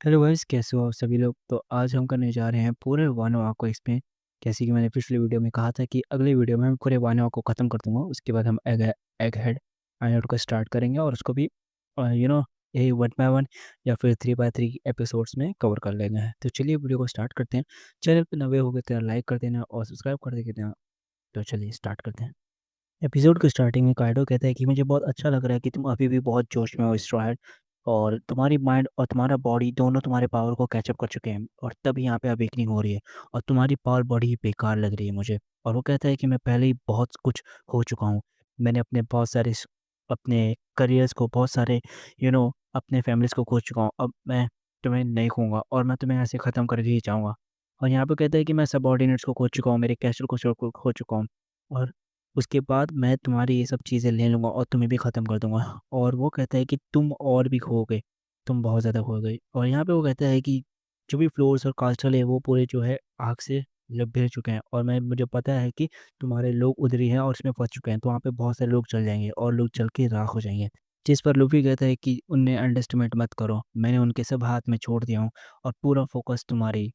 Hello guys, कैसे हो आप सभी लोग। तो आज हम करने जा रहे हैं पूरे वानो आर्क को एक्सप्लेन। जैसे कि मैंने पिछले वीडियो में कहा था कि अगले वीडियो में मैं पूरे वानो आर्क को ख़त्म कर दूंगा। उसके बाद हम एग हेड आयनोड को स्टार्ट करेंगे और उसको भी यही 1 बाय 1 या फिर 3 बाय 3 एपिसोड्स में कवर कर लेंगे। तो चलिए वीडियो को स्टार्ट करते हैं। चैनल पर नए हो गए तो लाइक कर देना और सब्सक्राइब कर देना। तो चलिए स्टार्ट करते हैं। एपिसोड के स्टार्टिंग में काइडो कहता है कि मुझे बहुत अच्छा लग रहा है कि तुम अभी भी बहुत जोश में हो स्ट्रॉ हैड, और तुम्हारी माइंड और तुम्हारा बॉडी दोनों तुम्हारे पावर को कैचअप कर चुके हैं और तब यहाँ पे अवेकनिंग हो रही है और तुम्हारी पावर बड़ी ही बेकार लग रही है मुझे। और वो कहता है कि मैं पहले ही बहुत कुछ हो चुका हूँ। मैंने अपने बहुत सारे अपने करियर्स को बहुत सारे अपने फैमिलीज को खो चुका हूँ। अब मैं तुम्हें नहीं खोऊंगा और मैं तुम्हें ऐसे ख़त्म कर ही चाहूँगा। और यहाँ पे कहता है कि मैं सबऑर्डिनेट्स को खो चुका हूँ, मेरे कैसल को खो चुका हूँ, और उसके बाद मैं तुम्हारी ये सब चीज़ें ले लूँगा और तुम्हें भी ख़त्म कर दूँगा। और वो कहता है कि तुम और भी खो गए, तुम बहुत ज़्यादा खो गए। और यहाँ पे वो कहता है कि जो भी फ्लोर्स और कास्टल है वो पूरे जो है आग से भिड़ चुके हैं, और मुझे पता है कि तुम्हारे लोग उधर ही हैं और इसमें फँस चुके हैं। तो वहाँ पे बहुत सारे लोग जल जाएँगे और लोग जल के राख हो जाएँगे। जिस पर लूफ़ी कहता है कि उन्हें अंडरएस्टिमेट मत करो, मैंने उनके सब हाथ में छोड़ दिया हूँ और पूरा फ़ोकस तुम्हारी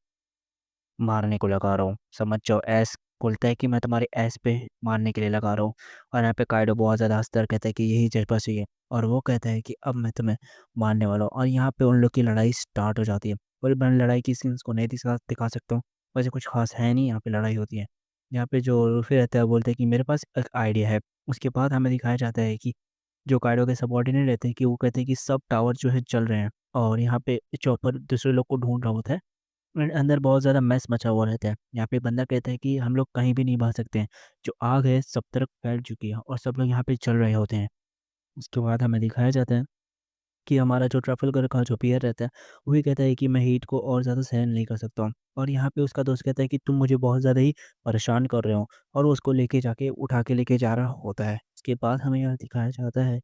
मारने को लगा रहा हूँ। समझ जाओ, ऐस बोलता है कि मैं तुम्हारे ऐस पे मारने के लिए लगा रहा हूँ। और यहाँ पे काइडो बहुत ज़्यादा हँसता है और कहता है कि यही जज्बा चाहिए। और वो कहता है कि अब मैं तुम्हें मारने वाला हूँ। और यहाँ पे उन लोग की लड़ाई स्टार्ट हो जाती है। और मैं लड़ाई की सीन्स को नहीं दिखा सकता हूँ, वैसे कुछ खास है नहीं, यहाँ पे लड़ाई होती है। यहाँ पे जो लूफ़ी रहता है वो बोलते हैं कि मेरे पास एक आइडिया है। उसके बाद हमें दिखाया जाता है कि जो काइडो के सबऑर्डिनेट रहते हैं कि वो कहते हैं कि सब टावर जो है जल रहे हैं, और यहाँ पे चॉपर दूसरे लोग को ढूंढ रहा होता है। अंदर बहुत ज़्यादा मैस मचा हुआ रहता है। यहाँ पे बंदा कहता है कि हम लोग कहीं भी नहीं भाग सकते हैं, जो आग है सब तरफ फैल चुकी है और सब लोग यहाँ पे चल रहे होते हैं। उसके बाद हमें दिखाया जाता है कि हमारा जो ट्रफलगर का जो पियर रहता है, वही कहता है कि मैं हीट को और ज़्यादा सहन नहीं कर सकता हूँ। और यहाँ पे उसका दोस्त कहता है कि तुम मुझे बहुत ज़्यादा ही परेशान कर रहे हो, और वो उसको लेके जाके उठा के लेके जा रहा होता है। इसके बाद हमें यहाँ दिखाया जाता है,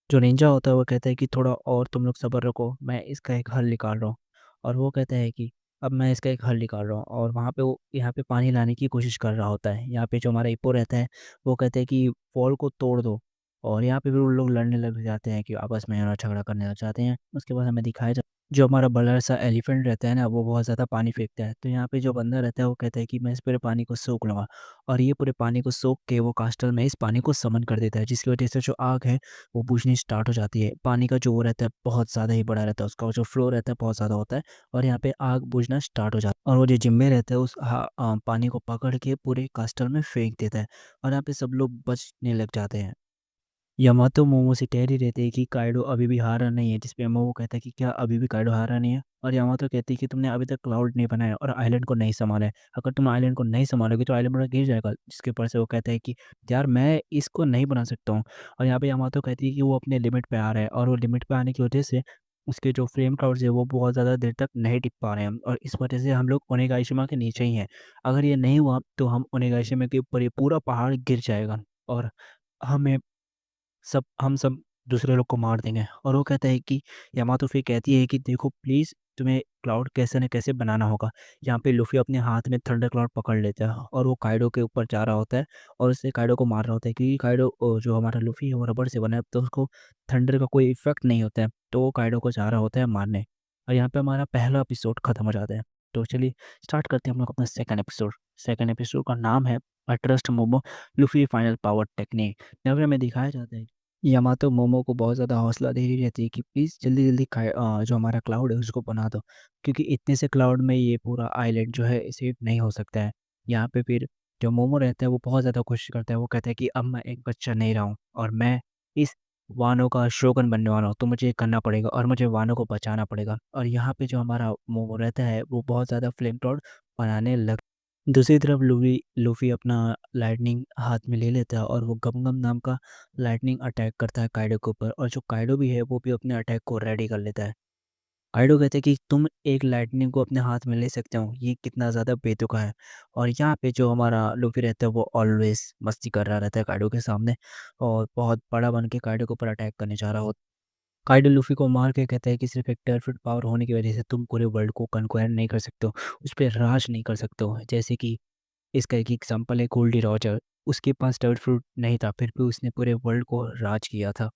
जो निंजा होता है वो कहता है कि थोड़ा और तुम लोग सब्र रखो, मैं इसका एक हल निकाल रहा हूँ। और वो कहता है कि अब मैं इसका एक हल निकाल रहा हूँ, और वहाँ पे वो यहाँ पे पानी लाने की कोशिश कर रहा होता है। यहाँ पे जो हमारा इप्पो रहता है वो कहता है कि वॉल को तोड़ दो। और यहाँ पे फिर उन लोग लड़ने लग जाते हैं कि आपस में झगड़ा करने लग जाते हैं। उसके बाद हमें दिखाया जा, जो हमारा बड़ा सा एलिफेंट रहता है ना, वो बहुत ज़्यादा पानी फेंकता है। तो यहाँ पे जो बंदा रहता है वो कहता है कि मैं इस पूरे पानी को सोख लूँगा। और ये पूरे पानी को सोख के वो कास्टल में इस पानी को समन कर देता है, जिसकी वजह से जो आग है वो बुझनी स्टार्ट हो जाती है। पानी का जो वो रहता है बहुत ज़्यादा ही बड़ा रहता है, उसका जो फ्लो रहता है बहुत ज़्यादा होता है, और यहाँ पे आग बुझना स्टार्ट हो जाता है। और वो जो जिम्मे रहता है उस पानी को पकड़ के पूरे कास्टल में फेंक देता है, और यहाँ पे सब लोग बचने लग जाते हैं। यामातो मोमो से कह रही रहती है कि काइडो अभी भी हारा नहीं है, जिस पे मोमो कहता है कि क्या अभी भी काइडो हारा नहीं है। और यामातो कहती है कि तुमने अभी तक क्लाउड नहीं बनाया और आइलैंड को नहीं संभाला है। अगर तुम आइलैंड को नहीं संभालोगे तो आइलैंड पूरा गिर जाएगा। जिसके ऊपर से वो कहता है कि यार मैं इसको नहीं बना सकता हूँ। और यहाँ पे यामातो कहती है कि वो अपने लिमिट पे आ रहा है, और वो लिमिट पे आने की वजह से उसके जो फ्लेम क्लाउड्स है वो बहुत ज़्यादा देर तक नहीं टिक पा रहे हैं, और इस वजह से हम लोग ओनेगाशिमा के नीचे ही हैं। अगर ये नहीं हुआ तो हम ओनेगाशिमा के ऊपर ये पूरा पहाड़ गिर जाएगा, और हमें हम सब दूसरे लोग को मार देंगे। और वो कहता है कि यामातो फिर कहती है कि देखो प्लीज़, तुम्हें क्लाउड कैसे न कैसे बनाना होगा। यहाँ पे लूफ़ी अपने हाथ में थंडर क्लाउड पकड़ लेता है और वो काइडो के ऊपर जा रहा होता है, और उससे काइडो को मार रहा होता है, क्योंकि काइडो जो हमारा लूफ़ी है वो रबर से बना है, तो उसको थंडर का कोई इफ़ेक्ट नहीं होता है। तो वो काइडो को जा रहा होता है मारने। और यहाँ पे हमारा पहला एपिसोड खत्म हो जाता है। तो चलिए स्टार्ट करते हैं हम लोग अपना सेकंड एपिसोड। सेकंड एपिसोड का नाम है I trust momo Luffy final power technique. यहाँ पे हमें दिखाया जाता है, यामातो मोमो को बहुत ज़्यादा हौसला दे रही रहती है कि प्लीज़ जल्दी-जल्दी जो हमारा क्लाउड है उसको बना दो, क्योंकि इतने से क्लाउड में ये पूरा आइलैंड जो है सेफ नहीं हो सकता है। यहाँ पे फिर जो मोमो रहता है वो बहुत ज़्यादा कोशिश करता है, वो कहता है कि अब मैं एक बच्चा नहीं रहा हूँ और मैं इस वानो का शोगुन बनने वाला हूँ, तो मुझे ये करना पड़ेगा और मुझे वानो को बचाना पड़ेगा। और यहाँ पे जो हमारा मोमो रहता है वो बहुत ज़्यादा फ्लेम क्लाउड बनाने लग, दूसरी तरफ लूफ़ी अपना लाइटनिंग हाथ में ले लेता है और वो गम-गम नाम का लाइटनिंग अटैक करता है काइडो के ऊपर, और जो काइडो भी है वो भी अपने अटैक को रेडी कर लेता है। काइडो कहते हैं कि तुम एक लाइटनिंग को अपने हाथ में ले सकते हो, ये कितना ज़्यादा बेतुका है। और यहाँ पे जो हमारा लूफ़ी रहता है वो ऑलवेज़ मस्ती कर रहा रहता है काइडो के सामने, और बहुत बड़ा बन के काइडो के ऊपर अटैक करने जा रहा होता है। काइडो लूफ़ी को मार के कहता है कि सिर्फ़ एक टेरफिट पावर होने की वज़ह से तुम पूरे वर्ल्ड को कन्क्वायर नहीं कर सकते हो, उस पे राज नहीं कर सकते हो। जैसे कि इसका एक एग्जांपल है गोल्डी रॉजर, उसके पास स्टड फ्रूट नहीं था, फिर भी उसने पूरे वर्ल्ड को राज किया था।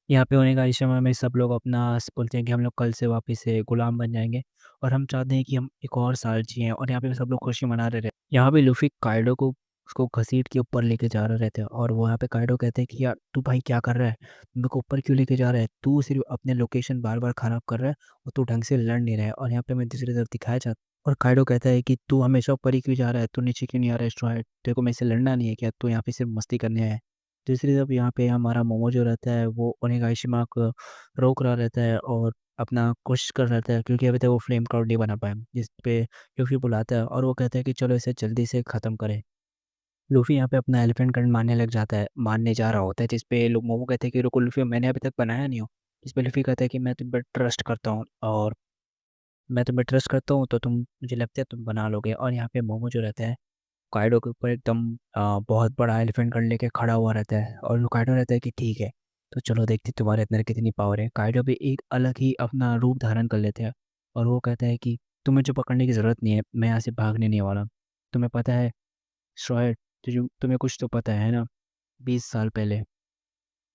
यहाँ पे होने का इस समय में सब लोग अपना बोलते हैं कि हम लोग कल से वापस से गुलाम बन जाएँगे और हम चाहते हैं कि हम एक और साल जिएँ और यहाँ पे सब लोग खुशी मना रहे थे। यहाँ पे लूफ़ी काइडो को उसको घसीट के ऊपर लेके जा रहे रहते हैं और वो यहाँ पे काइडो कहते हैं कि यार तू भाई क्या कर रहा है? मेरे को ऊपर क्यों लेके जा रहा है? तू सिर्फ़ अपने लोकेशन बार-बार ख़राब कर रहा है और तू ढंग से लड़ नहीं रहा है और यहाँ पे हमें दूसरी तरफ दिखाया जाता और काइडो कहता है कि तू हमेशा ऊपर ही क्यों जा रहा है? तू नीचे क्यों नहीं आ रहा है स्ट्राइड? तेरे को मेरे से लड़ना नहीं है क्या? तू यहाँ पे सिर्फ़ मस्ती करने आया है। दूसरी तरफ यहाँ पे हमारा मोमो जो रहता है वो ओनेगाशिमा को रोक रहा रहता है और अपना कोशिश कर रहा रहता है क्योंकि अभी तक वो फ्लेम क्लाउड नहीं बना पाया जिस पे लूफ़ी बुलाता है और वो कहता है कि चलो इसे जल्दी से ख़त्म करें। लूफ़ी यहाँ पे अपना एलिफेंट गन मारने लग जाता है मारने जा रहा होता है जिस पे लोग मोमो कहते हैं कि रुको लूफ़ी मैंने अभी तक बनाया नहीं हो। इस पे लूफ़ी कहता है कि मैं तुम पे ट्रस्ट करता हूँ और मैं तुम्हें ट्रस्ट करता हूँ तो तुम मुझे लगता है तुम बना लोगे और यहाँ पे मोमो जो रहता है काइडो के ऊपर एकदम बहुत बड़ा एलिफेंट गन लेके खड़ा हुआ रहता है और वो काइडो रहता है कि ठीक है, तो चलो देखते हैं तुम्हारे अंदर कितनी पावर है। काइडो भी एक अलग ही अपना रूप धारण कर लेते हैं और वो कहता है कि तुम्हें जो पकड़ने की ज़रूरत नहीं है, मैं यहाँ से भागने नहीं वाला। तुम्हें पता है शायद तुझे तुम्हें कुछ तो पता है ना? 20 साल पहले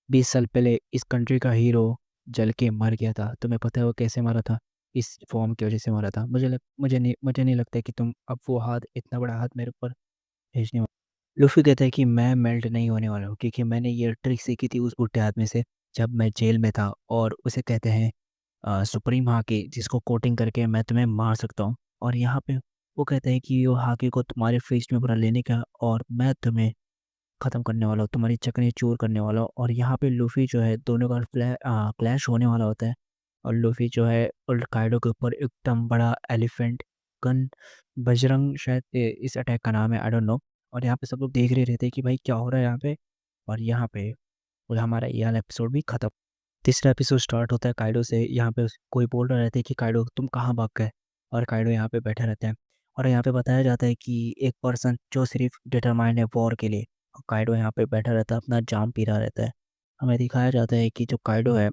20 साल पहले इस कंट्री का हीरो जल के मर गया था। तुम्हें पता है वो कैसे मरा था? इस फ़ॉर्म की वज़ह से मरा था। मुझे नहीं लगता कि तुम अब वो हाथ इतना बड़ा हाथ मेरे ऊपर भेजने वाले। लूफ़ी कहता है कि मैं मेल्ट नहीं होने वाला हूँ क्योंकि मैंने ये ट्रिक सीखी थी उस बुड्ढे आदमी से जब मैं जेल में था और उसे कहते हैं सुप्रीम हाकी जिसको कोटिंग करके मैं तुम्हें मार सकता हूँ। और यहाँ पे वो कहते हैं कि वो हाकी को तुम्हारे फेस में पूरा लेने का और मैं तुम्हें ख़त्म करने वाला हूँ, तुम्हारी चकनाचूर करने वाला हूँ। और यहाँ पे लूफ़ी जो है दोनों का क्लैश होने वाला होता है और लूफ़ी जो है और काइडो के ऊपर एकदम बड़ा एलिफेंट गन बजरंग शायद इस अटैक का नाम है आई डोंट नो। और यहाँ पे सब लोग देख रहे रहते हैं कि भाई क्या हो रहा है यहाँ पे। और यहाँ पे वो हमारा ये वाला एपिसोड भी ख़त्म। तीसरा एपिसोड स्टार्ट होता है काइडो से। यहाँ पे कोई बोल रहा रहता है कि काइडो तुम कहाँ भाग गए और काइडो यहाँ पे बैठा रहता है और यहाँ पे बताया जाता है कि एक पर्सन जो सिर्फ डिटरमाइंड है वॉर के लिए और काइडो यहाँ पे बैठा रहता है अपना जाम पी रहा रहता है। हमें दिखाया जाता है कि जो काइडो है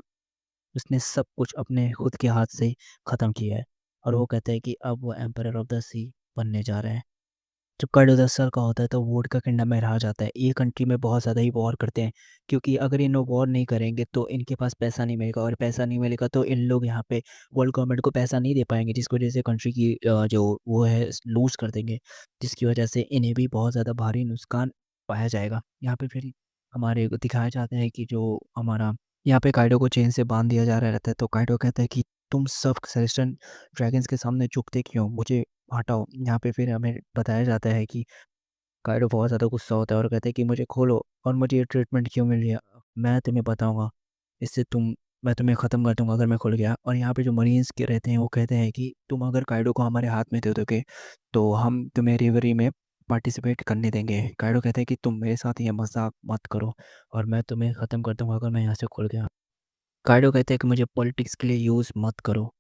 उसने सब कुछ अपने खुद के हाथ से ख़त्म किया है और वो कहता है कि अब वो एम्पायर ऑफ द सी बनने जा रहे हैं। जब कार्डो 10 साल का होता है तो वोडका किंगडम में रहा जाता है। ये कंट्री में बहुत ज़्यादा ही वॉर करते हैं क्योंकि अगर ये लोग वॉर नहीं करेंगे तो इनके पास पैसा नहीं मिलेगा और पैसा नहीं मिलेगा तो इन लोग यहाँ पे वर्ल्ड गवर्नमेंट को पैसा नहीं दे पाएंगे जिसकी वजह से कंट्री की जो वो है लूज़ कर देंगे जिसकी वजह से इन्हें भी बहुत ज़्यादा भारी नुकसान पाया जाएगा। यहाँ पे फिर हमारे को दिखाया जाता है कि जो हमारा यहाँ पे काइडो को चेन से बांध दिया जा रहा रहता है तो काइडो कहता है कि तुम सब सेलेस्टियल ड्रैगन्स के सामने झुकते क्यों? मुझे हटाओ। यहाँ पे फिर हमें बताया जाता है कि काइडो बहुत ज़्यादा गुस्सा होता है और कहता है कि मुझे खोलो और मुझे ये ट्रीटमेंट क्यों मिल रही है? मैं तुम्हें बताऊँगा। इससे मैं तुम्हें ख़त्म कर दूँगा अगर मैं खुल गया। और यहाँ पे जो मरीन्स के रहते हैं वो कहते हैं कि तुम अगर काइडो को हमारे हाथ में दे दोगे तो हम तुम्हें रिवरी में पार्टिसिपेट करने देंगे। काइडो कहता है कि तुम मेरे साथ ये मज़ाक मत करो और मैं तुम्हें ख़त्म कर दूँगा अगर मैं यहाँ से खुल गया। काइडो कहता है कि मुझे पॉलिटिक्स के लिए यूज़ मत करो।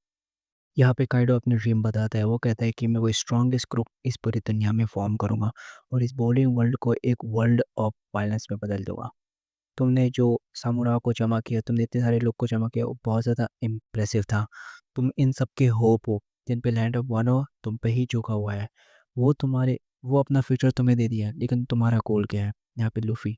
यहाँ पे काइडो अपनी ड्रीम बताता है। वो कहता है कि मैं वो स्ट्रॉन्गेस्ट ग्रुप इस पूरी दुनिया में फॉर्म करूँगा और इस बॉलिंग वर्ल्ड को एक वर्ल्ड ऑफ वायलेंस में बदल दूँगा। तुमने जो सामूराओ को जमा किया, तुमने इतने सारे लोग को जमा किया, वो बहुत ज़्यादा इम्प्रेसिव था। तुम इन सब के होप हो, जिन पे लैंड ऑफ वानो तुम पे ही झुका हुआ है। वो अपना फ्यूचर तुम्हें दे दिया, लेकिन तुम्हारा गोल क्या है? यहाँ पे लूफ़ी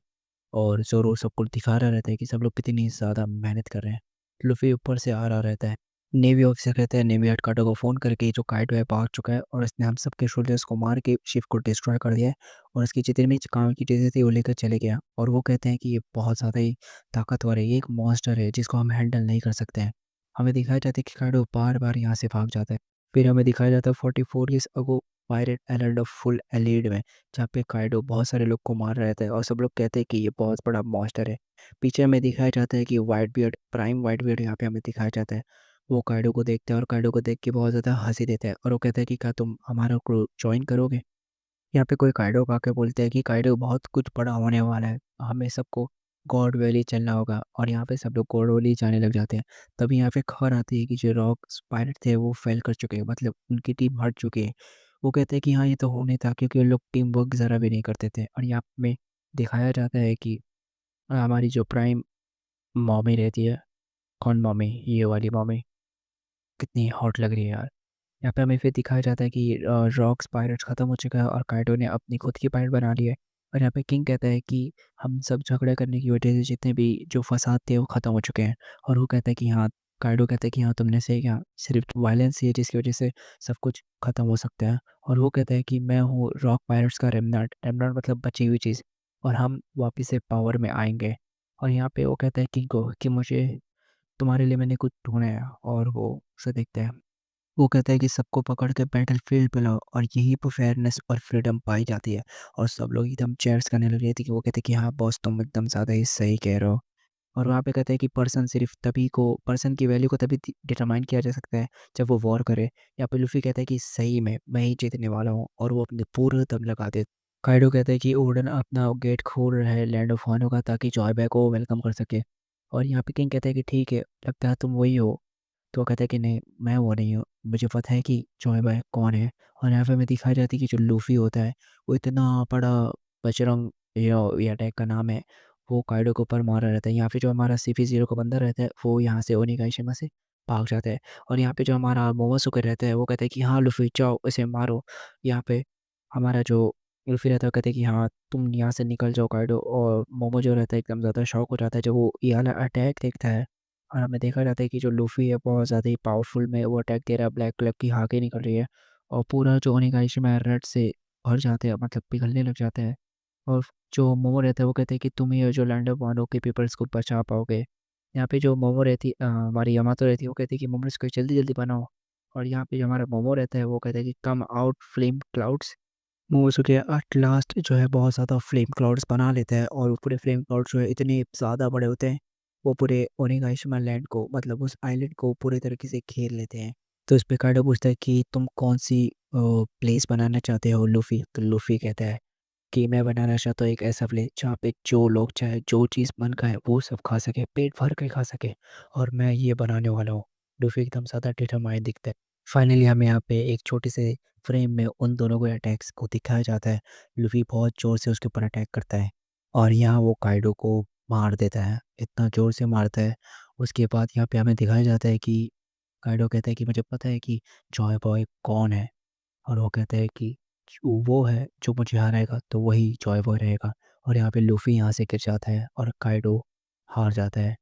और ज़ोरो सबको दिखा रहा रहता है कि सब लोग कितनी ज़्यादा मेहनत कर रहे हैं। लूफ़ी ऊपर से आ रहा रहता है। नेवी ऑफिसर कहते हैं नेवी हेडक्वार्टर को फ़ोन करके जो काइडो है भाग चुका है और इसने हम सबके सोल्जर्स को मार के शिप को डिस्ट्रॉय कर दिया है और इसकी जितनी भी काम की चीज़ें थी वो लेकर चले गया। और वो कहते हैं कि ये बहुत ज़्यादा ही ताकतवर है, ये एक मॉन्स्टर है जिसको हम हैंडल नहीं कर सकते हैं। हमें दिखाया जाता है कि काइडो बार-बार यहाँ से भाग जाता है। फिर हमें दिखाया जाता है 44 years ago pirate island of full allied में, जहाँ पे काइडो बहुत सारे लोग को मार रहा रहता है और सब लोग कहते हैं कि ये बहुत बड़ा मॉन्स्टर है। पीछे हमें दिखाया जाता है कि white beard, prime white beard यहाँ पे हमें दिखाया जाता है। वो काइडो को देखता है और काइडो को देख के बहुत ज़्यादा हँसी देता है और वो कहता है कि क्या तुम हमारा क्रू जॉइन करोगे? यहाँ पे कोई काइडो को आके बोलता है कि काइडो बहुत कुछ बड़ा होने वाला है, हमें सबको गॉड वैली चलना होगा और यहाँ पे सब लोग गॉड वैली जाने लग जाते हैं। तभी यहाँ पे खबर आती है कि जो रॉक्स पायलट थे वो फेल कर चुके हैं, मतलब उनकी टीम हार चुकी है। वो कहते हैं कि हाँ ये तो होने था क्योंकि वो लोग टीम वर्क ज़रा भी नहीं करते थे। और यहाँ में दिखाया जाता है कि हमारी जो प्राइम मॉमी रहती है, कौन मॉमी? ये वाली मॉमी कितनी हॉट लग रही है यार। यहाँ पे हमें फिर दिखाया जाता है कि रॉक्स पायरेट्स ख़त्म हो चुका है और काइडो ने अपनी खुद की पायरेट बना ली है और यहाँ पे किंग कहता है कि हम सब झगड़ा करने की वजह से जितने भी जो फसाद थे वो ख़त्म हो चुके हैं। और वो कहता है कि हाँ, काइडो कहता है कि हाँ, तुमने सही कहा, सिर्फ वायलेंस ही है जिसकी वजह से सब कुछ ख़त्म हो सकता है। और वो कहता है कि मैं हूँ रॉक पायरेट्स का रेमनंट, रेमनंट मतलब बची हुई चीज़, और हम वापस से पावर में आएंगे। और यहाँ पे वो कहता है किंग को कि मुझे तुम्हारे लिए मैंने कुछ ढूंढा है। और वो उसे देखता है, वो कहता है कि सबको पकड़ के बैटलफील्ड पे लाओ, और यहीं पर फेयरनेस और फ्रीडम पाई जाती है। और सब लोग एकदम चेयर्स करने लग रहे थे कि वो कहते हैं कि हाँ बॉस, तुम एकदम ज़्यादा ही सही कह रहे हो। और वहाँ पे कहते हैं कि पर्सन की वैल्यू को तभी डिटरमाइन किया जा सकता है जब वो वॉर करे। या पे लूफी कहता है कि सही में मैं ही जीतने वाला हूँ, और वो अपने पूरे दम लगा दे। काइडो कहता है कि ओडन अपना गेट खोल रहा है लैंड ऑफ वानो का, ताकि जॉयबॉय को वेलकम कर सके। और यहाँ पे किंग कहता है कि ठीक है, लगता है तुम वही हो। तो वो कहता है कि नहीं, मैं वो नहीं हूँ, मुझे पता है कि जॉयबॉय कौन है। और यहाँ पे हमें दिखाई जाती है कि जो लूफी होता है वो इतना बड़ा बजरंग, ये अटैक का नाम है, वो काइडो के ऊपर मारा रहता है। यहाँ पे जो हमारा CP0 का बंदा रहता है वो यहाँ से ओनिगाशिमा से भाग जाता है। और यहाँ पे जो हमारा मोमोसुके रहता है वो कहता है कि हाँ लूफी जाओ इसे मारो। यहाँ पे हमारा जो लूफी रहता है वो कहते हैं कि हाँ तुम यहाँ से निकल जाओ काइडो। और मोमो जो रहता है एकदम ज़्यादा शॉक हो जाता है जब वो ये वाला अटैक देखता है। और हमें देखा जाता है कि जो लूफी है बहुत ज़्यादा ही पावरफुल में वो अटैक दे रहा है, ब्लैक क्लब की आँखें निकल रही है। और पूरा जो ओनिगाशिमा है रेड से भर जाते हैं, मतलब पिघलने लग जाते हैं। और जो मोमो रहता है वो कहते हैं कि तुम ही हो जो लैंड ऑफ वानो के पीपल्स को बचा पाओगे। यहाँ पे जो मोमो रहती हमारी यामातो रहती है वो कहती है कि मोमो इसको जल्दी जल्दी बनाओ। और यहाँ पे जो हमारा मोमो रहता है वो कहता है कि come out flame clouds. Momosuke at last जो है बहुत ज़्यादा फ्लेम क्लाउड्स बना लेता है, और वो पूरे फ्लेम क्लाउड्स जो है इतने ज़्यादा बड़े होते हैं, वो पूरे ओनिगाशिमा लैंड को, मतलब उस आइलैंड को पूरे तरीके से घेर लेते हैं। तो इस पे काइडो पूछता है कि तुम कौन सी प्लेस बनाना चाहते हो लूफी। तो लूफी कहता है कि मैं बनाना चाहता हूँ एक ऐसा प्लेस जहाँ पे जो लोग चाहे जो चीज़ मन खाए वो सब खा सके, पेट भर के खा सके, और मैं ये बनाने वाला हूँ। लूफी एकदम ज़्यादा डिटरमाइंड दिखता है। फाइनली हमें यहाँ पे एक छोटे से फ्रेम में उन दोनों को अटैक्स को दिखाया जाता है। लूफी बहुत ज़ोर से उसके ऊपर अटैक करता है, और यहाँ वो काइडो को मार देता है, इतना ज़ोर से मारता है। उसके बाद यहाँ पे हमें दिखाया जाता है कि काइडो कहता है कि मुझे पता है कि जॉय बॉय कौन है। और वो कहता है कि वो है जो मुझे हराएगा तो वही जॉय बॉय रहेगा। और यहाँ पे लूफी यहाँ से गिर जाता है और काइडो हार जाता है।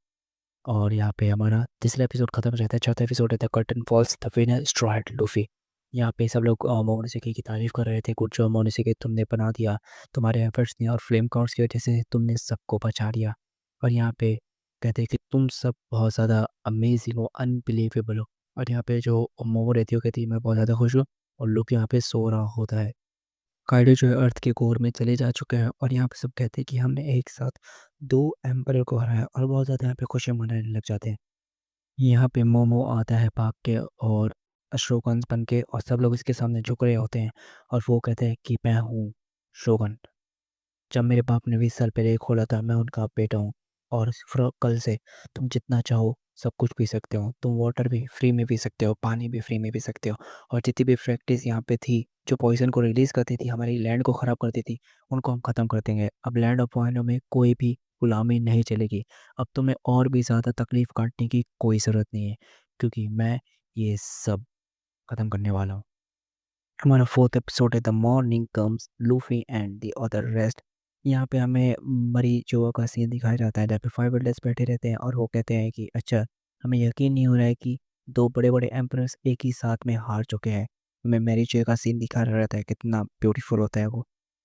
और यहाँ पे हमारा तीसरा एपिसोड खत्म हो जाता है। चौथा एपिसोड रहता है curtain falls, the winner stride Luffy. यहाँ पे सब लोग मोमोनोसेकी की तारीफ कर रहे थे, गुड जॉब मोमोनोसेकी, तुमने बना दिया, तुम्हारे एफर्ट्स ने और फ्लेम कॉर्ड्स की वजह से तुमने सबको बचा लिया। और यहाँ पे कहते हैं कि तुम सब बहुत ज़्यादा अमेजिंग हो, अनबिलीवेबल हो। और यहाँ पे जो मोमो रहती है वो कहती है मैं बहुत ज़्यादा खुश हूँ। और लुक यहाँ पे सो रहा होता है। काइडो जो है अर्थ के कोर में चले जा चुके हैं, और यहाँ पे सब कहते हैं कि हमने एक साथ 2 एम्परर को हराया, और बहुत ज़्यादा यहाँ पे खुशियाँ मनाने लग जाते हैं। यहाँ पे मोमो आता है भाग के और अशोकंस बन के, और सब लोग इसके सामने झुक रहे होते हैं। और वो कहते हैं कि मैं हूँ शोगन, जब मेरे बाप ने 20 साल पहले ये खोला था, मैं उनका बेटा हूँ। और कल से तुम जितना चाहो सब कुछ पी सकते हो, तुम वाटर भी फ्री में पी सकते हो, पानी भी फ्री में पी सकते हो। और जितनी भी फैक्ट्रीज यहाँ पे थी जो पॉइजन को रिलीज करती थी, हमारी लैंड को ख़राब करती थी, उनको हम ख़त्म कर देंगे। अब लैंड ऑफ वाइनो में कोई भी गुलामी नहीं चलेगी। अब तुम्हें और भी ज़्यादा तकलीफ़ काटने की कोई ज़रूरत नहीं है, क्योंकि मैं ये सब ख़त्म करने वाला हूँ। हमारा फोर्थ एपिसोड है the morning comes Luffy and the other rest. यहाँ पे हमें मरी जोआ का सीन दिखाया जाता है जहाँ पे 5 एल्डर्स बैठे रहते हैं, और वो कहते हैं कि अच्छा, हमें यकीन नहीं हो रहा है कि 2 बड़े बड़े एम्परर्स एक ही साथ में हार चुके हैं। हमें मैरी जो का सीन दिखा रहता है, कितना ब्यूटीफुल होता है वो।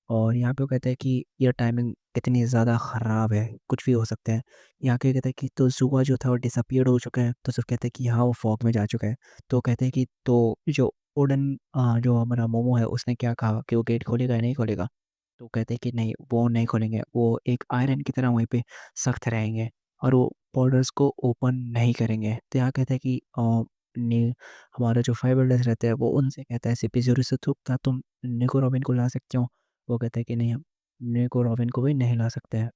और यहाँ पे वो कहता है कि ये टाइमिंग कितनी ज़्यादा ख़राब है, कुछ भी हो सकता है। यहाँ के कहता है कि तो जुआ जो था वो डिसअपियर्ड हो चुका है, तो सिर्फ कहते हैं कि हाँ वो फॉग में जा चुका है। तो कहते हैं कि तो जो ओडन, जो हमारा मोमो है उसने क्या कहा कि वो गेट खोलेगा या नहीं खोलेगा। तो कहते हैं कि नहीं, वो नहीं खोलेंगे, वो एक आयरन की तरह वहीं पे सख्त रहेंगे, और वो बॉर्डर्स को ओपन नहीं करेंगे। तो यहाँ कहते हैं कि हमारा जो 5 एल्डर्स रहता है वो उनसे कहता है CP0 से, तो क्या तुम निको रॉबिन को ला सकते हो। वो कहते हैं कि नहीं, हम निको रॉबिन को भी नहीं ला सकते हैं।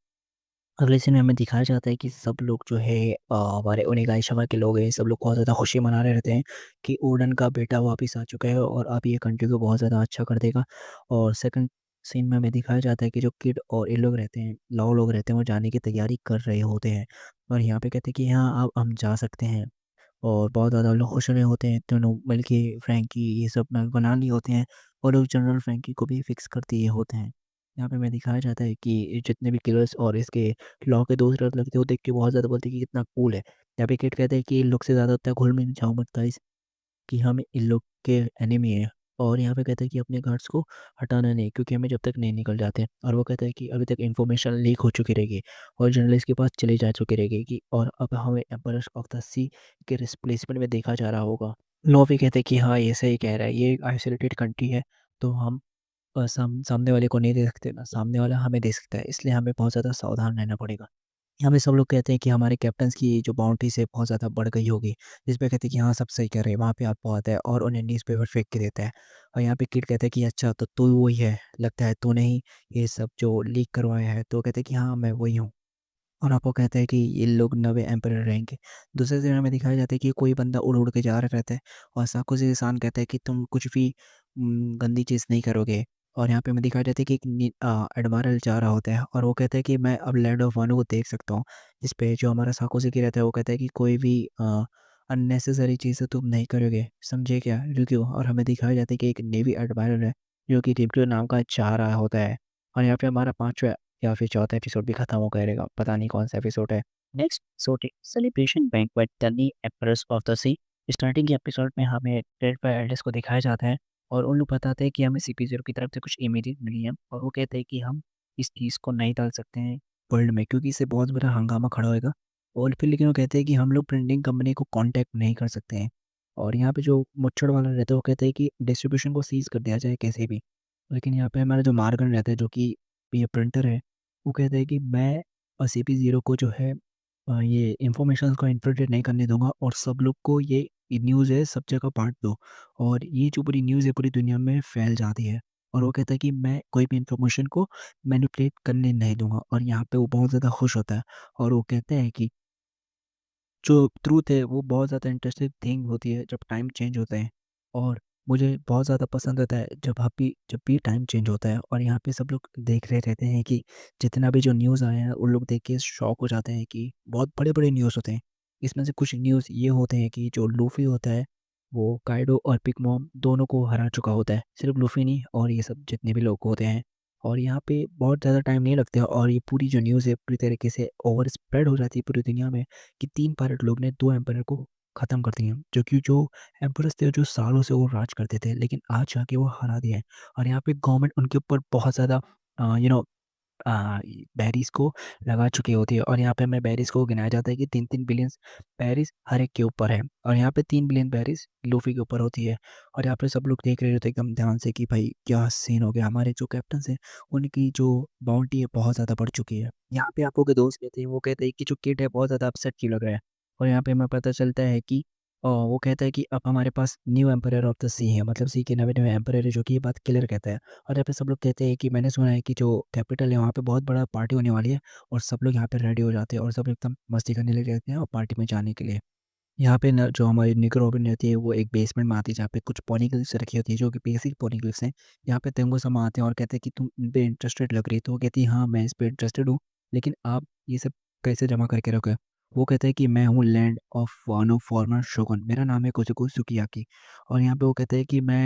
अगले सीन में हमें दिखाया जाता है कि सब लोग जो है हमारे ओनिगाशिमा के लोग हैं, सब लोग बहुत ज़्यादा खुशी मना रहे रहते हैं कि ओडन का बेटा वापस आ चुका है और अब ये कंट्री को बहुत ज़्यादा अच्छा कर देगा। और सेकंड सीन में हमें दिखाया जाता है कि जो किड और ये लोग रहते हैं, लाओ लोग रहते हैं, वो जाने की तैयारी कर रहे होते हैं। और यहाँ पे कहते हैं कि हाँ अब हम जा सकते हैं। और बहुत ज़्यादा लोग खुश हो रहे होते हैं, दोनों मिलके फ्रैंकी ये सब बना लिए होते हैं, और लोग जनरल फ्रैंकी को भी फिक्स कर दिए होते हैं। यहाँ पे हमें दिखाया जाता है कि जितने भी किलर्स और इसके लॉ के दोस्त लगते हैं वो देख के बहुत ज़्यादा बोलते हैं कि कितना कूल है। यहाँ पे किड कहते हैं कि इन लोग से ज़्यादा उतना घुल मिल जाओ मत गाइस, कि हम इन लोग के एनिमी हैं। और यहाँ पे कहते हैं कि अपने गार्ड्स को हटाना नहीं, क्योंकि हमें जब तक नहीं निकल जाते। और वो कहते हैं कि अभी तक इन्फॉर्मेशन लीक हो चुकी रहेगी और जर्नलिस्ट के पास चली जा चुकी रहेगी कि और अब हमें एम्परर्स ऑफ द सी के रिप्लेसमेंट में देखा जा रहा होगा। लोफी कहते हैं कि हाँ, ये सही कह रहा है, ये एक आइसोलेटेड कंट्री है, तो हम सामने वाले को नहीं दे सकते ना सामने वाला हमें दे सकता है, इसलिए हमें बहुत ज़्यादा सावधान रहना पड़ेगा। यहाँ पे सब लोग कहते हैं कि हमारे कैप्टन्स की जो बाउंड्रीज़ है बहुत ज़्यादा बढ़ गई होगी, जिस पे कहते हैं कि हाँ, सब सही कह रहे हैं, वहाँ पे आप बहुत है और उन्हें न्यूज़पेपर फेंक के देता है। और यहाँ पे किड कहता है कि अच्छा, तो तू वही है, लगता है तूने ही ये सब जो लीक करवाया है। तो कहते हैं कि हाँ, मैं वही हूँ। और आपको कहता है कि ये लोग नवे एम्परर रहेंगे। दूसरे सीन में दिखाया जाता है कि कोई बंदा उड़-उड़ के जा रहा रहता है और साकोज़ी-सान कहता है कि तुम कुछ भी गंदी चीज़ नहीं करोगे। और यहाँ पे हमें दिखाया जाता है कि एक एडमिरल जा रहा होता है और वो कहता है कि मैं अब लैंड ऑफ वानू को देख सकता हूँ। जिस पे जो हमारा साकोज़ी रहता है वो कहता है कि कोई भी अननेसेसरी चीज़ें तुम नहीं करोगे, समझे क्या रिक्यू? और हमें दिखाया जाता है कि एक नेवी एडमिरल है जो कि रिक्यू नाम का जा रहा होता है। और यहाँ पे हमारा 5वां या फिर चौथा एपिसोड भी खत्म हो गया रहेगा, पता नहीं कौन सा एपिसोड है। नेक्स्ट एपिसोड है celebration banquet the new emperors of the sea. Starting के एपिसोड में हमें रेड फायर एल्डर्स को दिखाया जाता है और उन लोग बताते हैं कि हमें CP0 की तरफ से कुछ इमेजेस मिली हैं और वो कहते हैं कि हम इस चीज़ को नहीं डाल सकते हैं वर्ल्ड में, क्योंकि इससे बहुत बड़ा हंगामा खड़ा होएगा। और फिर लेकिन वो कहते हैं कि हम लोग प्रिंटिंग कंपनी को कॉन्टैक्ट नहीं कर सकते हैं। और यहाँ पे जो मुच्छड़ वाला रहता है वो कहते हैं कि डिस्ट्रीब्यूशन को सीज़ कर दिया जाए कैसे भी। लेकिन यहाँ पे हमारा जो मार्गन रहता है जो कि ये प्रिंटर है, वो कहता है कि मैं CP0 को जो है ये इन्फॉर्मेशन को इन्फिल्ट्रेट नहीं करने दूँगा और सब लोग को ये न्यूज़ है सब जगह बाँट दो और ये जो पूरी न्यूज़ है पूरी दुनिया में फैल जाती है। और वो कहता है कि मैं कोई भी इन्फॉर्मेशन को मैनिपुलेट करने नहीं दूँगा और यहाँ पे वो बहुत ज़्यादा खुश होता है। और वो कहते हैं कि जो ट्रूथ है वो बहुत ज़्यादा इंटरेस्टिंग थिंग होती है जब टाइम चेंज होते हैं। और मुझे बहुत ज़्यादा पसंद आता है जब भी टाइम चेंज होता है और यहाँ पे सब लोग देख रहे रहते हैं कि जितना भी जो न्यूज़ आए हैं उन लोग देख के शॉक हो जाते हैं कि बहुत बड़े-बड़े न्यूज़ होते हैं। इसमें से कुछ न्यूज़ ये होते हैं कि जो लूफ़ी होता है वो काइडो और पिग मॉम दोनों को हरा चुका होता है। सिर्फ़ लूफ़ी नहीं, और ये सब जितने भी लोग होते हैं। और यहाँ पे बहुत ज़्यादा टाइम नहीं लगता है और ये पूरी जो न्यूज़ है पूरी तरीके से ओवर स्प्रेड हो जाती है पूरी दुनिया में कि 3 पायलट लोग ने 2 एम्पायर को ख़त्म कर दिया। जो एम्परर्स थे जो सालों से वो राज करते थे, लेकिन आज जाके वो हरा दिए हैं। और यहाँ पे गवर्नमेंट उनके ऊपर बहुत ज़्यादा अ, यू नो बैरीज़ को लगा चुकी होती है। और यहाँ पे हमें बैरीज़ को गिनाया जाता है कि 3-3 बिलियन बैरीज़ हर एक के ऊपर है और यहाँ पे 3 बिलियन बैरीज़ लूफ़ी के ऊपर होती है। और यहाँ पे सब लोग देख रहे होते हैं एकदम ध्यान से कि भाई क्या सीन हो गया, हमारे जो कैप्टन्स हैं उनकी जो बाउंटी है बहुत ज़्यादा बढ़ चुकी है। यहाँ पे आपो के दोस्त कहते हैं, वो कहते हैं कि जो किड है बहुत ज़्यादा अपसेट क्यों लग रहा है। और यहाँ पे हमें पता चलता है कि वो कहता है कि अब हमारे पास न्यू एम्परर ऑफ द सी है, मतलब सी के नवे-नवे एम्परर है, जो कि ये बात क्लियर कहता है। और यहाँ पे सब लोग कहते हैं कि मैंने सुना है कि जो कैपिटल है वहाँ पे बहुत बड़ा पार्टी होने वाली है और सब लोग यहाँ पे रेडी हो जाते हैं और सब एकदम मस्ती करने लग जाते हैं और पार्टी में जाने के लिए। यहाँ पे ना जो हमारी निको रॉबिन रहती है वो एक बेसमेंट में आती है जहाँ पे कुछ पॉनीगल्स रखी होती है जो कि बेसिक पॉनीगल्स हैं। यहाँ पे तेंगो-समा आते हैं और कहते हैं कि तुम इन पे इंटरेस्टेड लग रही है, तो वो कहती है हाँ, मैं इस पे इंटरेस्टेड हूँ, लेकिन आप ये सब कैसे जमा करके रखे हो? वो कहता है कि मैं हूँ लैंड ऑफ वानो फॉर्मर शोगुन, मेरा नाम है कोज़ुको सुकियाकी। और यहाँ पे वो कहते हैं कि मैं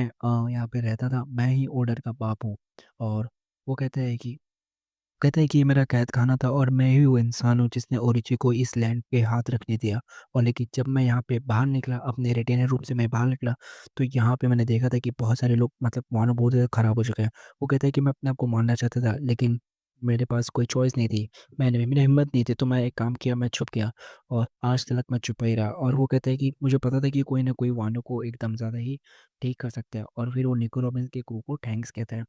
यहाँ पे रहता था, मैं ही ओर्डर का बाप हूँ। और वो कहता है कि ये मेरा कैद-खाना था और मैं ही वो इंसान हूँ जिसने ओरिची को इस लैंड पे हाथ रखने दिया। और लेकिन जब मैं यहाँ पे बाहर निकला, अपने रिटेनर रूम से मैं बाहर निकला, तो यहाँ पे मैंने देखा था कि बहुत सारे लोग, मतलब मानो बहुत ज़्यादा ख़राब हो चुके हैं। वो कहता है कि मैं अपने आप को मारना चाहता था, लेकिन मेरे पास कोई चॉइस नहीं थी। मेरी हिम्मत नहीं थी, तो मैं एक काम किया, मैं छुप गया और आज तक मैं छुपा ही रहा। और वो कहता है कि मुझे पता था कि कोई ना कोई वानो को एकदम ज़्यादा ही ठीक कर सकता है। और फिर वो निको रॉबिन्स के को थैंक्स कहता है।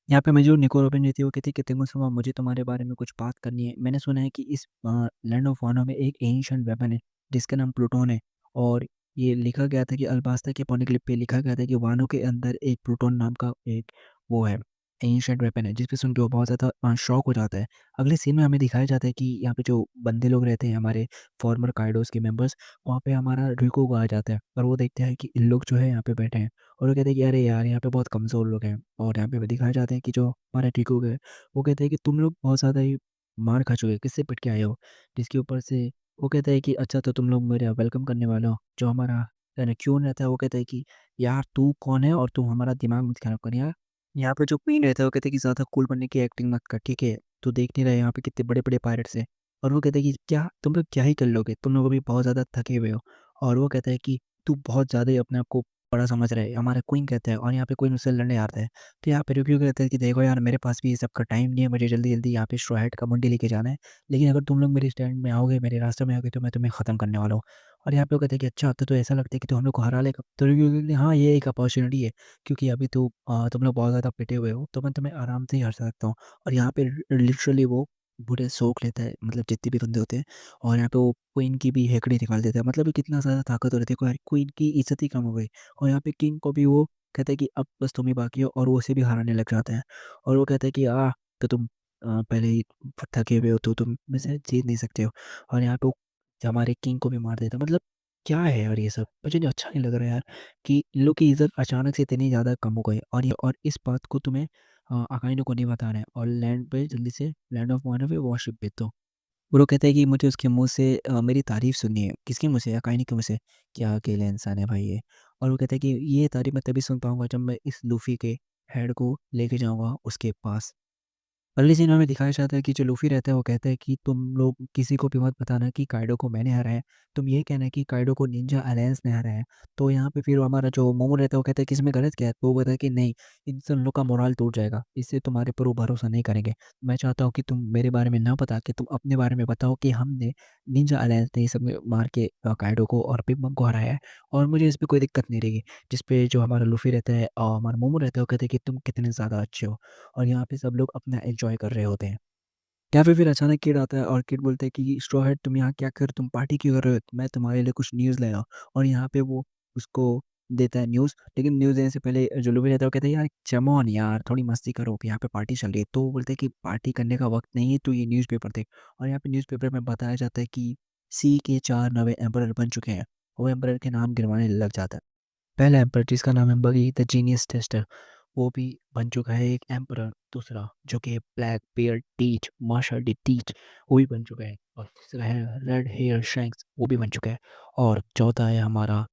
यहाँ पे मैं जो निको रॉबिन रहती है वो कहती है कि तेंगुसुमा, मुझे तुम्हारे बारे में कुछ बात करनी है। मैंने सुना है कि इस लैंड ऑफ वानो में एक एंशिएंट वेपन है जिसका नाम प्लूटोन है। और ये लिखा गया था कि अल्बास्ता के पॉनेग्लिफ पे लिखा गया था कि वानो के अंदर एक प्लूटोन नाम का एक वो है, एंशिएंट वेपन है, जिस पे सुन के वो बहुत ज़्यादा शॉक हो जाता है। अगले सीन में हमें दिखाया जाता है कि यहाँ पे जो बंदे लोग रहते हैं हमारे फॉर्मर काइडोस के मेंबर्स, वहाँ पे हमारा रिको को आ जाता है और वो देखते हैं कि इन लोग जो है यहाँ पे बैठे हैं। और वो कहते हैं कि अरे यार, यहाँ पे बहुत कमज़ोर लोग हैं। और यहाँ पे दिखाए जाते हैं कि जो हमारे टीकू है, वो कहते हैं कि तुम लोग बहुत ज़्यादा ही मार खा चुके हो, किससे पिट के आए हो? जिसके ऊपर से वो कहता है कि अच्छा, तो तुम लोग मेरा वेलकम करने वाले हो। जो हमारा क्यून रहता है वो कहता है कि यार तू कौन है और तू हमारा दिमाग मत खराब कर यार। यहाँ पे जो क्वीन रहता है वो कहते हैं कि ज़्यादा कूल बनने की एक्टिंग मत कर, ठीक है? तू देख नहीं रहा है यहाँ पे कितने बड़े-बड़े पायरेट्स हैं। और वो कहते हैं कि क्या तुम लोग क्या ही कर लोगे? तुम लोग अभी बहुत ज़्यादा थके हुए हो। और वो कहता है कि तू बहुत ज़्यादा ही अपने आप को बड़ा समझ रहा है। हमारा क्वीन कहता है, और यहाँ पे क्वीन उससे लड़ने आता है। तो यहाँ पे रुक्यू कहता है कि देखो यार, मेरे पास भी ये सब का टाइम नहीं है, मुझे जल्दी-जल्दी यहाँ पे स्ट्रॉ हैट का बंडी लेके जाना है। लेकिन अगर तुम लोग मेरे स्टैंड में आओगे, मेरे रास्ते में आओगे, तो मैं तुम्हें ख़त्म करने वाला हूँ। और यहाँ पे वो कहते हैं कि अच्छा, तो ऐसा लगता है कि तू हम लोग को हरा लेगा? तो रुक्यू कहते हैं, हाँ, ये एक अपॉर्च्युनिटी है। क्योंकि अभी तो तुम लोग बहुत ज़्यादा पिटे हुए हो, तो मैं तुम्हें आराम से ही हरा सकता हूँ। और यहाँ पे लिटरली वो पूरे सोख लेता है, मतलब जितने भी बंदे होते हैं। और यहाँ पे वो क्वीन की भी हेकड़ी निकाल देता है, मतलब ये कितना ज़्यादा ताकतवर है। देखो यार, क्वीन की इज़्ज़त ही कम हो गई। और यहाँ पे किंग को भी वो कहता है कि अब बस तुम ही बाकी हो, और वो उसे भी हराने लग जाता है। और वो कहता है कि तो तुम पहले ही थके हुए हो, तो तुम मुझसे जीत नहीं सकते हो। और यहाँ पे वो हमारे किंग को भी मार देता है। मतलब क्या है यार ये सब? मुझे नहीं अच्छा नहीं लग रहा है यार, कि इन लोग की इज़्ज़त अचानक से इतनी ज़्यादा कम हो गई। और इस बात को तुम्हें अकाइनो को नहीं बताना है, और लैंड पे जल्दी से लैंड ऑफ वाटर पे वॉरशिप भेज दो। वो कहता है कि मुझे उसके मुँह से मेरी तारीफ़ सुननी है। किसके मुँह से? अकाइनो के मुँह से। क्या अकेला इंसान है भाई ये। और वो कहता है कि ये तारीफ़ मैं तभी सुन पाऊँगा जब मैं इस लूफ़ी के हेड को लेके जाऊँगा उसके पास। अगली सीन में हमें दिखाया जाता है कि जो लूफ़ी रहता है वो कहता है कि तुम लोग किसी को भी मत बताना कि काइडो को मैंने हराया है। तुम ये कहना कि काइडो को निंजा अलायंस ने हराया है। तो यहाँ पे फिर हमारा जो मोमो रहता है वो कहता है कि इसमें गलत क्या है? तो वो कहता है कि नहीं, इन सब लोग का मोरल टूट जाएगा। इससे तुम्हारे ऊपर वो भरोसा नहीं करेंगे। मैं चाहता हूँ कि तुम मेरे बारे में ना बता के तुम अपने बारे में बताओ कि हमने निंजा अलायंस ने ये सब में मार के काइडो को और बिग मम को हराया है, और मुझे इसमें कोई दिक्कत नहीं रहेगी। जिस पे जो हमारा लूफ़ी रहता है और हमारा मोमो रहता है वो कहते हैं कि तुम कितने ज़्यादा अच्छे हो। और यहाँ पे सब लोग अपना एन्जॉय कर रहे होते हैं। यहाँ पे फिर अचानक किड आता है, और किड बोलता है कि स्ट्रॉ हैट, तुम यहाँ क्या कर तुम पार्टी क्यों कर रहे हो? मैं तुम्हारे लिए कुछ न्यूज़ लाया हूँ। और यहाँ पे वो उसको देता है न्यूज़, लेकिन न्यूज़ देने से पहले जो लूबी रहता है वो कहता है यार कम ऑन यार, थोड़ी मस्ती करो, यहाँ पे पार्टी चल रही है। तो वो बोलते हैं कि पार्टी करने का वक़्त नहीं है, तू ये न्यूज़पेपर देख। और यहाँ पे न्यूज़पेपर में बताया जाता है कि सी के 4 नए एम्परर बन चुके हैं। वो एम्परर के नाम गिनवाने लग जाता है। पहला एम्परर जिसका नाम है बगी द जीनियस टेस्टर, वो भी बन चुका है एक एम्परर। दूसरा जो कि Blackbeard Teach Marshall D Teach, वो भी बन चुका है। और तीसरा है रेड हेयर शैंक्स, वो भी बन चुका है। और चौथा है हमारा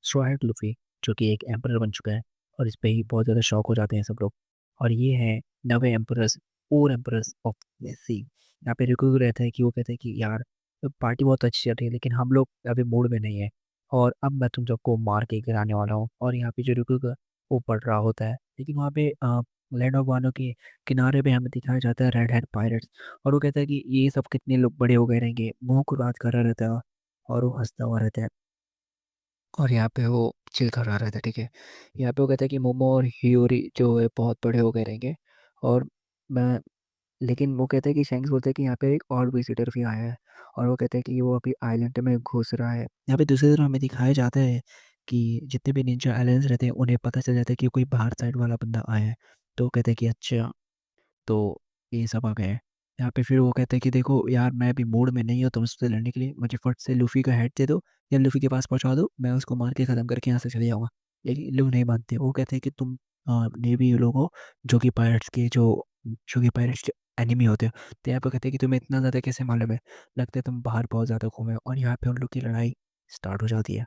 स्ट्रॉ लुफी, जो कि एक एम्परर बन चुका है। और इस पे ही बहुत ज़्यादा शौक हो जाते हैं सब लोग। और ये है नवे एम्परर्स, फोर एम्परर्स ऑफ सी। यहाँ पे रिकू रहता है कि वो कहते हैं कि यार पार्टी बहुत अच्छी चल रही है, लेकिन हम लोग अभी मूड में नहीं है, और अब मैं तुम सबको मार के गिराने वाला हूँ। और यहाँ पे जो रुक वो पड़ रहा होता है, लेकिन वहाँ पे लैंड ऑफ वानो के किनारे पे हमें दिखाया जाता है रेड हेड पायरेट्स। और वो कहता है कि ये सब कितने लोग बड़े हो गए रहेंगे, मुंह को बात कर रहा रहता है, और वो हंसता हुआ रहता है। और यहाँ पे वो चिल कर रहा रहता है, ठीक है। यहाँ पे वो कहता है कि मोमो और हियोरी जो है बहुत बड़े हो गए रहेंगे। और मैं लेकिन वो कहते हैं कि शैंक्स बोलते हैं कि यहाँ पे एक और विजिटर भी आया है, और वो कहते हैं कि वो अभी आइलैंड में घुस रहा है। यहाँ पे दूसरी तरफ हमें दिखाया जाता है कि जितने भी निंजा आइलैंड्स रहते हैं उन्हें पता चल जाता है कि कोई बाहर साइड वाला बंदा आया है। तो वो कहते हैं कि अच्छा, तो ये सब आ गए हैं। यहाँ पे फिर वो कहते हैं कि देखो यार, मैं अभी मूड में नहीं हूँ तुमसे लड़ने के लिए, मुझे फट से लूफ़ी का हेड दे दो या लूफ़ी के पास पहुँचा दो, मैं उसको मार के ख़त्म करके यहाँ से चले जाऊँगा। लेकिन लोग नहीं मानते, वो कहते हैं कि तुम नेवी लोग हो, जो कि पायरेट्स के जो कि पायरेट्स के एनिमी होते हैं। तो यहाँ पे कहते हैं कि तुम्हें इतना ज़्यादा कैसे मालूम है? लगता है तुम बाहर बहुत ज़्यादा घूमे हो। और यहाँ पे उन लोग की लड़ाई स्टार्ट हो जाती है।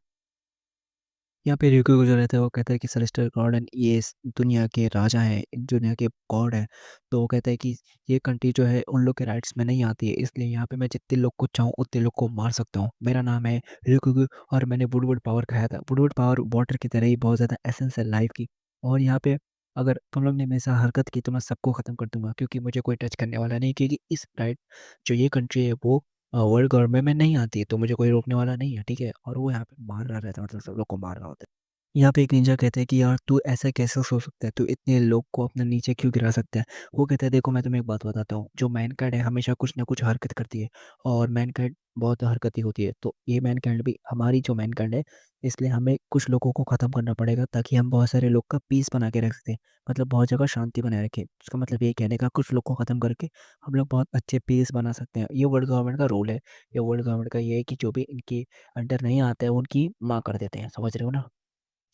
यहाँ पे रिक्यू जो रहता है वो कहता है कि सेलेस्टियल गॉड एंड ये इस दुनिया के राजा हैं, दुनिया के गॉड हैं। तो वो कहता है कि ये कंट्री जो है उन लोग के राइट्स में नहीं आती है, इसलिए यहाँ पे मैं जितने लोग को चाहूँ उतने लोग को मार सकता हूँ। मेरा नाम है रिक्यू, और मैंने वुडवुड पावर खाया था। वुडवुड पावर वाटर की तरह ही बहुत ज़्यादा एसेंस है लाइफ की। और यहाँ पे अगर तुम लोग ने मेरे साथ हरकत की तो मैं सबको ख़त्म कर दूंगा, क्योंकि मुझे कोई टच करने वाला नहीं, क्योंकि इस राइट जो ये कंट्री है वो वर्ल्ड गवर्नमेंट में नहीं आती है, तो मुझे कोई रोकने वाला नहीं है, ठीक है। और वो यहाँ पे मार रहा रहता है, मतलब सब लोग को मार रहा होता है। यहाँ पे एक निंजा कहते हैं कि यार तू ऐसा कैसे सोच सकता है? तू इतने लोग को अपने नीचे क्यों गिरा सकता है? वो कहता है देखो, मैं तुम्हें एक बात बताता हूँ, जो मैनकाइंड है हमेशा कुछ ना कुछ हरकत करती है, और मैनकाइंड बहुत हरकती होती है। तो ये मैनकाइंड भी हमारी जो मैनकाइंड है, इसलिए हमें कुछ लोगों को ख़त्म करना पड़ेगा ताकि हम बहुत सारे लोग का पीस बना के रख सकें। मतलब बहुत जगह शांति बनाए रखें। इसका मतलब ये कहने का कुछ लोग को ख़त्म करके हम लोग बहुत अच्छे पीस बना सकते हैं। ये वर्ल्ड गवर्नमेंट का रूल है। ये वर्ल्ड गवर्नमेंट का ये है कि जो भी इनके अंडर नहीं आता है उनकी माँ कर देते हैं, समझ रहे हो ना?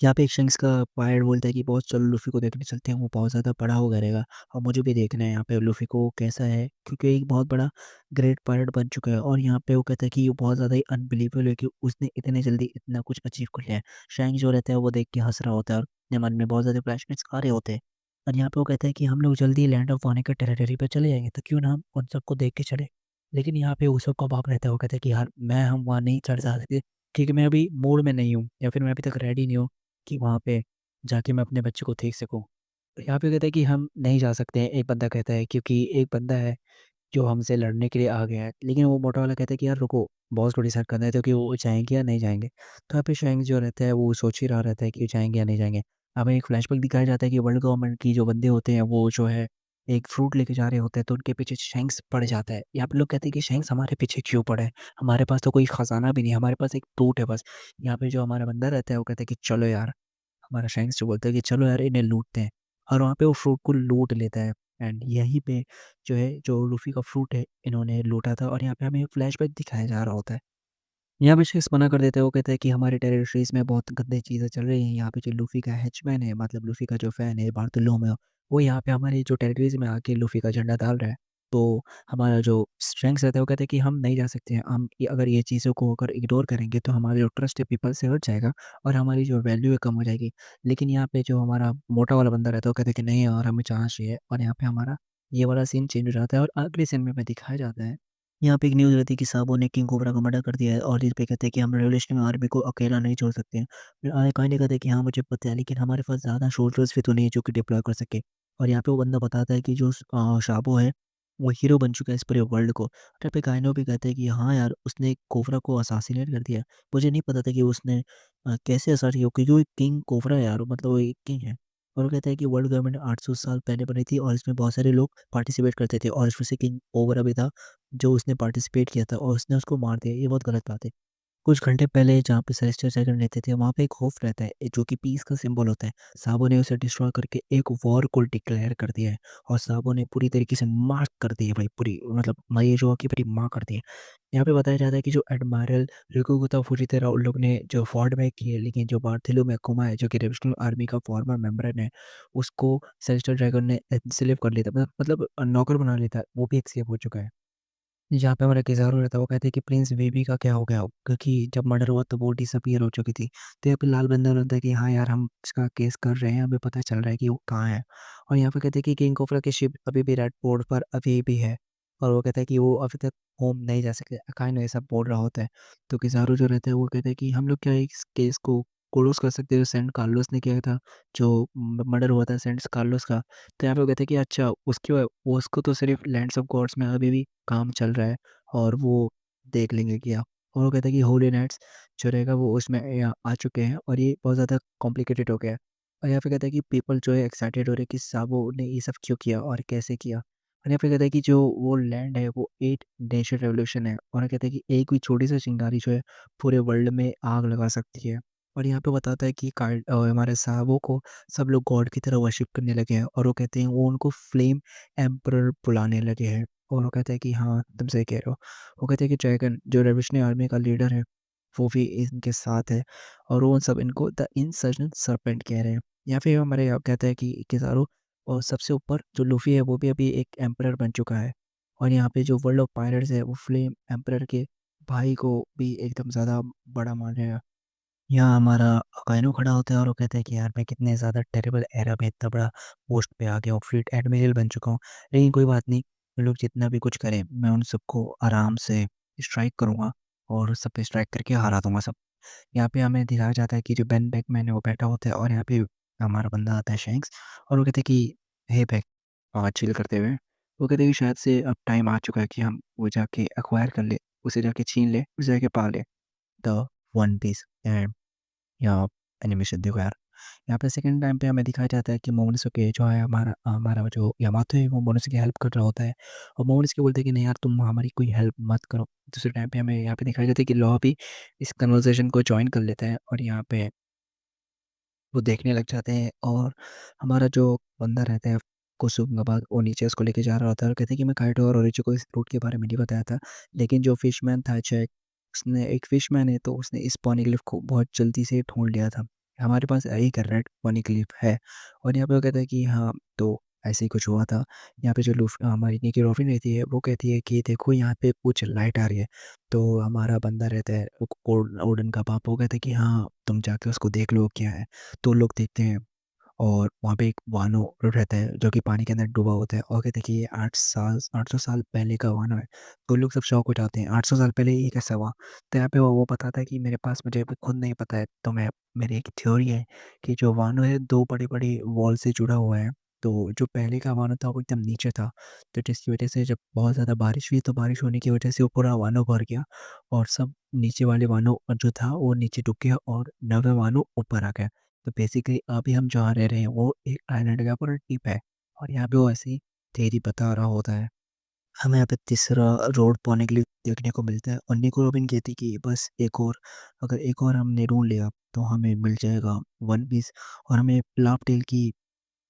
यहाँ पे एक शख्स का पायलट बोलता है कि बहुत चलो लूफ़ी को देखने चलते हैं, वो बहुत ज़्यादा बड़ा हो गया रहेगा, और मुझे भी देखना है यहाँ पे लूफ़ी को कैसा है, क्योंकि एक बहुत बड़ा ग्रेट पायलट बन चुका है। और यहाँ पे वो कहता है कि ये बहुत ज़्यादा ही अनबिलीवेबल है कि उसने इतने जल्दी इतना कुछ अचीव कर लिया है। शैंक जो रहता है वो देख के हंस रहा होता है, और अपने मन में बहुत ज़्यादा फ्लैशबैक्स आ रहे होते हैं। और यहाँ पे वो कहता है कि हम लोग जल्दी लैंड ऑफ वाने के टेरिटरी पे चले जाएंगे, तो क्यों ना हम उन सबको देख के चले। लेकिन यहाँ पे उसको का बाप रहता है, वो कहता है कि यार मैं हम वहाँ नहीं चढ़ जा सकते, क्योंकि मैं अभी मूड में नहीं हूँ, या फिर मैं अभी तक रेडी नहीं हूँ कि वहाँ पे जाके मैं अपने बच्चे को देख सकूँ। तो यहाँ पे कहता है कि हम नहीं जा सकते हैं, एक बंदा कहता है, क्योंकि एक बंदा है जो हमसे लड़ने के लिए आ गया है। लेकिन वो मोटा वाला कहता है कि यार रुको, बॉस को डिसाइड करना है, तो कि वो जाएँगे या नहीं जाएँगे। तो यहाँ पे शेंग जो रहता है वो सोच ही रहा रहता है कि जाएँगे या नहीं जाएँगे। हमें एक फ्लैशबैक दिखाया जाता है कि वर्ल्ड गवर्नमेंट की जो बंदे होते हैं वो जो है एक फ्रूट लेके जा रहे होते हैं, तो उनके पीछे शेंक्स पड़ जाता है। यहाँ पे लोग कहते हैं कि शेंक्स हमारे पीछे क्यों पड़ा है? हमारे पास तो कोई खजाना भी नहीं है, हमारे पास एक फ्रूट है बस। यहाँ पे जो हमारा बंदा रहता है वो कहता है कि चलो यार, हमारा शेंक्स जो बोलता है कि चलो यार इन्हें लूटते हैं, और वहाँ पे वो फ्रूट को लूट लेता है। एंड यहीं पे जो है जो लूफ़ी का फ्रूट है इन्होंने लूटा था, और यहाँ पे हमें फ्लैशबैक दिखाया जा रहा होता है। यहाँ पे शेक्स मना कर देता है, वो कहता है कि हमारे टेरिटरीज़ में बहुत गंदी चीज़ें चल रही हैं। यहाँ पे जो लूफ़ी का हेंचमैन है, मतलब लूफ़ी का जो फ़ैन है बार्थोलोमेव, वो यहाँ पे हमारी जो टेरिटरीज़ में आके लूफ़ी का झंडा डाल रहा है। तो हमारा जो स्ट्रेंग्थ रहता है वो कहते हैं कि हम नहीं जा सकते हैं। हम ये अगर ये चीज़ों को अगर इग्नोर करेंगे तो हमारा जो ट्रस्ट है पीपल से हट जाएगा, और हमारी जो वैल्यू है कम हो जाएगी। लेकिन यहाँ पे जो हमारा मोटा वाला बंदा रहता है वो कहता है कि नहीं यार, हमें चांस चाहिए, और यहाँ पे हमारा ये वाला सीन चेंज हो जाता है, और अगले सीन में हमें दिखाया जाता है, यहाँ पे एक न्यूज़ रहती है कि साबो ने किंग कोबरा को मर्डर कर दिया है, और इस पे कहते हैं कि हम रेवोल्यूशनरी आर्मी को अकेला नहीं छोड़ सकते हैं। फिर आगे काइंड कहते हैं कि हाँ मुझे पता है, लेकिन हमारे पास ज़्यादा सोल्जर्स भी तो नहीं है जो कि डिप्लॉय कर सके। और यहाँ पे वो बंदा बताता है कि जो साबो है वो हीरो बन चुका है इस पूरे वर्ल्ड को। और यहाँ पे काइनो भी कहते हैं कि हाँ यार, उसने कोबरा को असासिनेट कर दिया। मुझे नहीं पता था कि उसने कैसे असासिनेट किया, क्योंकि वो किंग कोबरा है यार, मतलब वो एक किंग है। और वो कहता है कि वर्ल्ड गवर्नमेंट 800 साल पहले बनी थी, और इसमें बहुत सारे लोग पार्टिसिपेट करते थे, और इसमें से किंग कोबरा भी था जो उसने पार्टिसिपेट किया था, और उसने उसको मार दिया। ये बहुत गलत बात है। कुछ घंटे पहले जहाँ पे सेलेस्टियल ड्रैगन रहते थे, वहाँ पे एक होप रहता है जो कि पीस का सिंबल होता है। साबो ने उसे डिस्ट्रॉय करके एक वॉर को डिक्लेयर कर दिया है, और साबो ने पूरी तरीके से मार कर दी है भाई, पूरी मतलब ये जो की पूरी मार कर दी है। यहाँ पे बताया जाता है कि जो एडमायरल रिकुगुता फुजिवारा उन लोग ने जो फॉर्ट में की है, लेकिन जो बार्थोलोमेव कुमा है जो कि रेवोल्यूशनरी आर्मी का फॉर्मर मेंबर है, उसको सेलेस्टियल ड्रैगन ने एनस्लेव कर लिया था, मतलब नौकर बना लिया था। वो भी एस्केप हो चुका है। जहाँ पे हमारा किज़ारू रहता है, वो कहते हैं कि प्रिंस बेबी का क्या हो गया? क्योंकि जब मर्डर हुआ तो वो डिसअपीयर हो चुकी थी। तो यहाँ पे लाल बंदर होता है कि हाँ यार, हम इसका केस कर रहे हैं, हमें पता चल रहा है कि वो कहाँ है। और यहाँ पे कहते हैं कि किंग कोबरा की शिप अभी भी रेड पोर्ट पर अभी भी है, और वो कहता है कि वो अभी तक होम नहीं जा सके। अकाई ने ऐसा बोल रहा होता है। तो किज़ारू जो रहता है वो कहता है कि हम लोग क्या इस केस को क्लोज़ कर सकते हैं, जो सेंट कार्लोस ने किया था, जो मर्डर हुआ था सेंट कार्लोस का। तो यहाँ पे वो कहते हैं कि अच्छा, उसकी वो उसको तो सिर्फ़ लैंड्स ऑफ गॉड्स में अभी भी काम चल रहा है, और वो देख लेंगे क्या। और वो कहता है कि होली नाइट्स जो रहेगा वो उसमें आ चुके हैं, और ये बहुत ज़्यादा कॉम्प्लिकेटेड हो गया है। और यहाँ पे कहता है कि पीपल जो है एक्साइटेड हो रहे हैं कि साबो ने ये सब क्यों किया और कैसे किया। और यहाँ पे कहता है कि जो वो लैंड है वो 8 नेशन रेवोल्यूशन है, और कहता है कि एक भी छोटी सी चिंगारी जो है पूरे वर्ल्ड में आग लगा सकती है। और यहाँ पे बताता है कि हमारे साहबों को सब लोग गॉड की तरह वर्शिप करने लगे हैं, और वो कहते हैं वो उनको फ्लेम एम्परर बुलाने लगे हैं। और वो कहता है कि हाँ, तुम सही कह रहे हो। वो कहते हैं कि ड्रैगन जो रेवोल्यूशनरी आर्मी का लीडर है, वो भी इनके साथ है, और वो सब इनको द इंसर्जेंट सर्पेंट कह रहे हैं। या फिर हमारे यहाँ कहता है कि किज़ारू, और सबसे ऊपर जो लूफ़ी है वो भी अभी एक एम्परर बन चुका है। और यहाँ पे जो वर्ल्ड ऑफ पायरेट्स है वो फ्लेम एम्परर के भाई को भी एकदम ज़्यादा बड़ा मान रहे हैं। यहाँ हमारा काइनो खड़ा होता है, और वो कहता है कि यार मैं कितने ज़्यादा टेरेबल एरा में इतना बड़ा पोस्ट पे आ गया हूँ, फ्लीट एडमिरल बन चुका हूँ। लेकिन कोई बात नहीं, वो लोग जितना भी कुछ करें मैं उन सबको आराम से स्ट्राइक करूँगा, और सब पे स्ट्राइक करके हरा दूँगा सब। यहाँ पे हमें दिखाया जाता है कि जो बेन बेकमैन है वो बैठा होता है, और यहाँ पे हमारा बंदा आता है शैंक्स, और वो कहते हैं कि हे बेक, चिल करते हुए वो कहते हैं कि शायद से अब टाइम आ चुका है कि हम वो जाके एक्वायर कर ले, उसे जाके छीन ले, उसे जाके पा ले, द वन पीस। एंड या एनिमेशन देखो यार, यहाँ पे सेकंड टाइम पे हमें दिखाया जाता है कि मोमोनोसुके जो है हमारा हमारा जो यामातो है वो मोमोनोसुके हेल्प कर रहा होता है, और मोमोनोसुके बोलते हैं कि नहीं यार, तुम हमारी कोई हेल्प मत करो। दूसरे टाइम पे हमें यहाँ पे दिखाया जाता है कि लॉ भी इस कन्वर्सेशन को जॉइन कर लेता है, और यहाँ पे वो देखने लग जाते हैं, और हमारा जो बंदा रहता है कुसुम वो नीचे उसको लेके जा रहा होता है, और कहते हैं कि मैं काइटो और ओरिजिको को इस रूट के बारे में नहीं बताया था, लेकिन जो फिशमैन था जैक, उसने एक फिशमैन है तो उसने इस पॉनीग्लिफ को बहुत जल्दी से ढूंढ लिया था। हमारे पास एक रेड पॉनीग्लिफ है, और यहाँ पे वो कहता है कि हाँ, तो ऐसे ही कुछ हुआ था। यहाँ पे जो हमारी नीकी रोफिन रहती है वो कहती है कि देखो यहाँ पे कुछ लाइट आ रही है। तो हमारा बंदा रहता है ओडन का पापा, वो कहता है कि हाँ, तुम जाके उसको देख लो क्या है। तो लोग देखते हैं, और वहाँ पे एक वानो रहता है जो कि पानी के अंदर डूबा होता है, और कहते हैं कि ये 800 साल पहले का वानो है। तो लोग सब शौक हो जाते हैं, 800 साल पहले ये कैसा हुआ? तो यहाँ पे वो बताता है कि मेरे पास, मुझे अभी खुद नहीं पता है, तो मैं, मेरी एक थ्योरी है कि जो वानो है 2 बड़ी-बड़ी वॉल से जुड़ा हुआ है। तो जो पहले का वानो था वो एकदम नीचे था, तो जिसकी वज़ह से जब बहुत ज़्यादा बारिश हुई तो बारिश होने की वज़ह से वो पूरा वानो भर गया, और सब नीचे वाले वानो जो था वो नीचे डूब गया और नवा वानो ऊपर आ गया। तो बेसिकली अभी हम जहाँ रह रहे हैं वो एक आइलैंड का पूरा टिप है, और यहाँ पे वो ऐसी थ्योरी बता रहा होता है। हमें यहाँ पे तीसरा रोड पाने के लिए देखने को मिलता है, और निको रॉबिन कहती कि बस एक और, अगर एक और हमने ढूँढ लिया तो हमें मिल जाएगा वन पीस, और हमें लाप टेल की,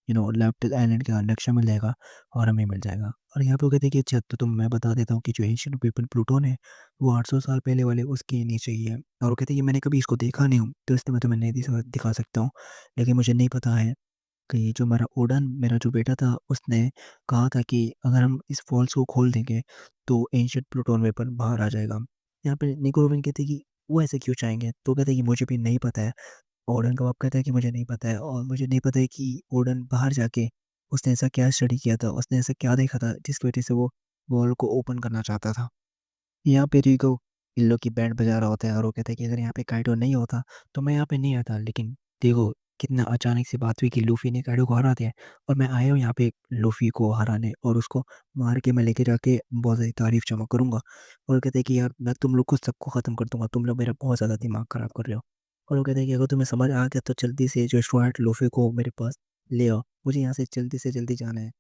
लाप टेल आइलैंड का नक्शा मिल जाएगा, और हमें मिल जाएगा। और यहाँ पे वो कहते हैं कि अच्छा, तो मैं बता देता हूँ कि जो एंशिएंट पीपल प्लूटोन है वो 800 साल पहले वाले उसके नीचे ही है, और वो कहते हैं कि मैंने कभी इसको देखा नहीं हूँ, तो इसलिए मैं तुम्हें नहीं दिखा सकता हूँ, लेकिन मुझे नहीं पता है कि जो मेरा ओडन, मेरा जो बेटा था, उसने कहा था कि अगर हम इस फॉल्स को खोल देंगे तो एंशिएंट प्लूटोन वेपन बाहर आ जाएगा। यहाँ पे निको रोबिन कहते हैं कि वो ऐसे क्यों चाहेंगे? तो कहते हैं कि मुझे भी नहीं पता है। ओडन का बाप कहता है कि मुझे नहीं पता है, और मुझे नहीं पता है कि ओडन बाहर जाके उसने ऐसा क्या स्टडी किया था, उसने ऐसा क्या देखा था जिसकी वजह से वो वॉल को ओपन करना चाहता था। यहाँ पे रिको इन लोग की बैंड बजा रहा होता है, और वो कहता है कि अगर यहाँ पे काइडो नहीं होता तो मैं यहाँ पे नहीं आता, लेकिन देखो कितना अचानक से बात हुई कि लूफ़ी ने काइडो को हरा दिया, और मैं आया हूँ यहाँ पे लूफ़ी को हराने, और उसको मार के मैं लेके जाके बहुत सारी तारीफ जमा करूँगा। और वो कहते हैं कि यार मैं तुम लोग को सबको ख़त्म कर दूंगा, तुम लोग मेरा बहुत ज़्यादा दिमाग ख़राब कर रहे हो। और वो कहते हैं कि अगर तुम्हें समझ आ गया तो जल्दी से जो स्टुअर्ट लूफ़ी को मेरे पास ले आओ, मुझे यहाँ से जल्दी जाना है।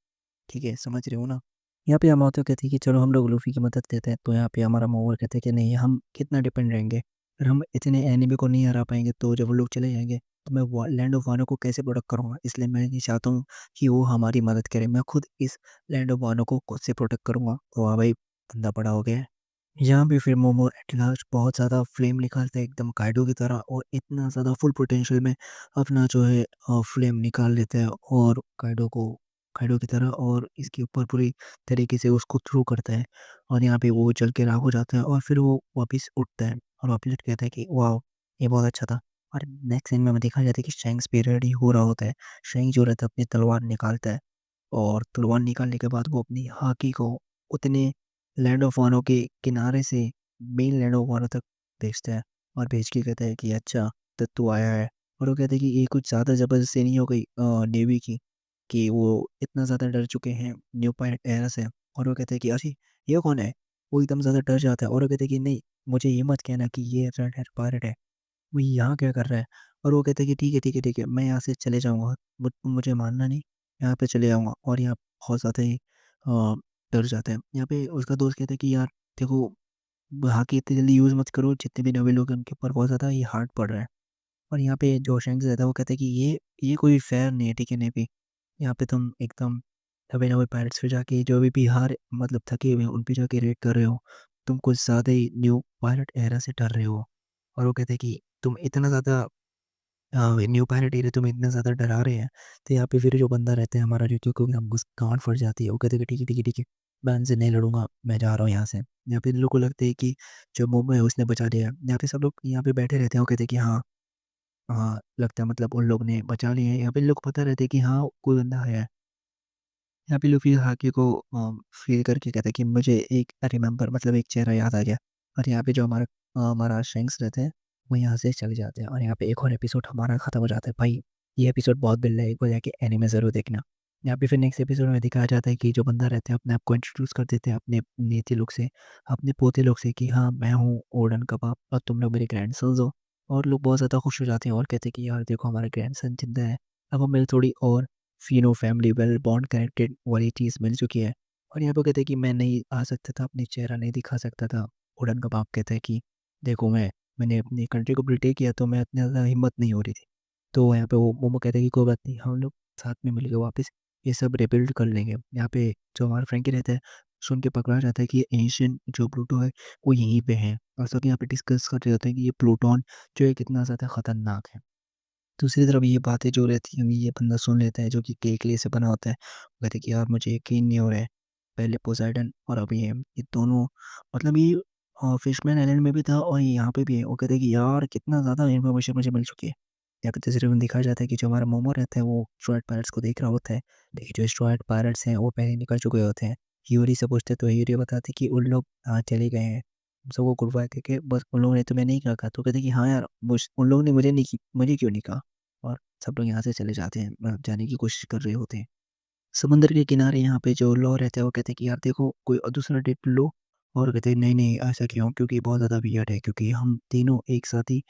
ठीक है, समझ रहे हो ना? यहाँ पे यामातो कहती है कि चलो हम लोग लूफ़ी की मदद लेते हैं, तो यहाँ पे हमारा मोमोर कहते हैं कि नहीं, हम कितना डिपेंड रहेंगे? अगर हम इतने एनिमी को नहीं हरा पाएँगे तो जब वो लोग चले जाएँगे तो मैं वा लैंड ऑफ वानो को कैसे प्रोटेक्ट करूँगा? इसलिए मैं नहीं चाहता हूँ कि वो हमारी मदद करे, मैं खुद इस लैंड ऑफ वानो को खुद से प्रोटेक्ट करूँगा। तो हाँ भाई, बंदा बड़ा हो गया है। यहाँ पे फिर मोमो एट लास्ट बहुत ज़्यादा फ्लेम निकालता है एकदम काइडो की तरह, और इतना ज़्यादा फुल पोटेंशियल में अपना जो है फ्लेम निकाल लेता है, और काइडो की तरह, और इसके ऊपर पूरी तरीके से उसको थ्रो करता है, और यहाँ पे वो जल के राख हो जाता है, और फिर वो वापस उठता है और वापस उठ के कहता है कि वाह! ये बहुत अच्छा था। और नेक्स्ट सीन में देखा जाता है कि शैंक्स पे रेडी हो रहा होता है। शैंक्स जो रहता है अपनी तलवार निकालता है, और तलवार निकालने के बाद वो अपनी हाकी को उतने लैंड ऑफ वानो के किनारे से मेन लैंड ऑफ वानो तक भेजता है, और भेज के कहता है कि अच्छा, तो तू आया है। और वो कहते हैं कि ये कुछ ज़्यादा ज़बरदस्ती नहीं हो गई नेवी की, कि वो इतना ज़्यादा डर चुके हैं न्यू पायरेट एरा से। और वो कहते हैं कि अरे! ये कौन है? वो एकदम ज़्यादा डर जाता है, और वो कहते हैं कि नहीं, मुझे ये मत कहना कि ये रेड हेड पायरेट है। वो यहाँ क्या कर रहा है? और वो कहता है कि ठीक है, मैं यहाँ से चले जाऊँगा, मुझे मानना नहीं, यहाँ पे चले जाऊँगा, और यहाँ बहुत ज़्यादा ही डर जाता है। यहाँ पे उसका दोस्त कहता है कि यार देखो, हाकी इतनी जल्दी यूज़ मत करो, जितने भी नवे लोग हैं उनके ऊपर बहुत ज़्यादा ये हार्ड पड़ रहा है। और यहाँ पे जो शैंक्स रहता है वो कहता है कि ये कोई फेयर नहीं है, ठीक है नेवी, यहाँ पे तुम एकदम दबे-नबे पायरेट्स पे जाके जो भी हार, मतलब थके हुए हैं उन पे जाके रेड कर रहे हो। तुम कुछ ज़्यादा ही न्यू पायरेट एरा से डर रहे हो। और वो कहते हैं कि तुम इतना ज़्यादा न्यू पायरेट एरिया तुम्हें इतना ज़्यादा डरा रहे हैं। तो यहाँ पे फिर जो बंदा रहता है हमारा, जो को एकदम गाँड फट जाती है, वो कहते हैं कि ठीक है, मैं इनसे नहीं लड़ूँगा, मैं जा रहा हूँ यहाँ से। यहाँ पे इन लोग को लगता है कि जो मोमो है उसने बचा लिया है। यहाँ पे सब लोग यहाँ पे बैठे रहते हैं, वो कहते हैं कि हाँ, हाँ, लगता है मतलब उन लोग ने बचा लिया है। यहाँ पे इन लोग को पता रहता है कि हाँ, कोई बंदा आया है। यहाँ पे लूफ़ी हाकी को फ़ील करके कहता है कि मुझे एक रिमेंबर, मतलब एक चेहरा याद आ गया। और यहाँ पे जो हमारा शैंक्स रहते हैं, वो यहाँ से चले जाते हैं, और यहाँ पे एक और एपिसोड हमारा ख़त्म हो जाता है। भाई, ये एपिसोड बहुत बेल है, एक बार जाके एनीमे ज़रूर देखना। यहाँ पे फिर नेक्स्ट एपिसोड में दिखाया जाता है कि जो बंदा रहता है अपने आप को इंट्रोड्यूस कर देते हैं अपने नेती लोग से, अपने पोते लोग से कि हाँ, मैं हूँ ओडन का बाप, और तुम लोग मेरे ग्रैंडसन्स हो। और लोग बहुत ज़्यादा खुश हो जाते हैं, और कहते हैं कि यार देखो, हमारा ग्रैंडसन ज़िंदा है। अब हमें थोड़ी और फैमिली वेल बॉन्ड कनेक्टेड वाली चीज़ मिल चुकी है। और यहाँ पे कहते हैं कि मैं नहीं आ सकता था, अपनी चेहरा नहीं दिखा सकता था। उड़न का बाप कहता है कि देखो, मैंने अपनी कंट्री को बिट्रे किया, तो मैं इतनी ज़्यादा हिम्मत नहीं हो रही थी। तो यहाँ पे वो मोमो कहता है कि कोई बात नहीं, हम लोग साथ में मिलके वापस ये सब रिबिल्ड कर लेंगे। यहाँ पे जो हमारा फ्रैंकी रहता है, सुन के पकड़ा जाता है कि एशियन जो प्लूटो है वो यहीं पे है, और सब यहाँ पे डिस्कस कर रहे होते हैं कि ये प्लूटोन जो है कितना ज़्यादा खतरनाक है। दूसरी तरफ ये बातें जो रहती हैं, ये बंदा सुन लेता है जो कि केकले से बना होता है। वो कहता है कि यार मुझे यकीन नहीं हो रहा है, पहले पोसाइडन और अब ये दोनों, मतलब ये फिशमैन आइलैंड में भी था और यहाँ पे भी है। वो कहते हैं कि यार कितना ज़्यादा इन्फॉर्मेशन मुझे मिल चुकी है। यहाँ पे तस्वीर में दिखाया जाता है कि जो हमारा मोमो रहता है वो स्ट्रॉयड पायरेट्स को देख रहा होता है। लेकिन जो स्ट्रॉयड पायरेट्स हैं वो पहले निकल चुके होते हैं। ह्यूरी से पूछते तो ह्यूरी बताते कि उन लोग चले गए हैं। हम सबको गुडबाय करके बस उन लोगों ने तुम्हें नहीं कहा। तो कहते कि हाँ यार, उन लोगों ने मुझे नहीं की, मुझे क्यों नहीं कहा। और सब लोग यहाँ से चले जाते हैं, जाने की कोशिश कर रहे होते हैं। समुद्र के किनारे यहाँ पे जो लॉ रहता है वो कहते हैं कि यार देखो कोई दूसरा डेट लो। और कहते हैं नहीं नहीं ऐसा क्यों, क्योंकि बहुत ज़्यादा वियर्ड है, क्योंकि हम तीनों एक साथ ही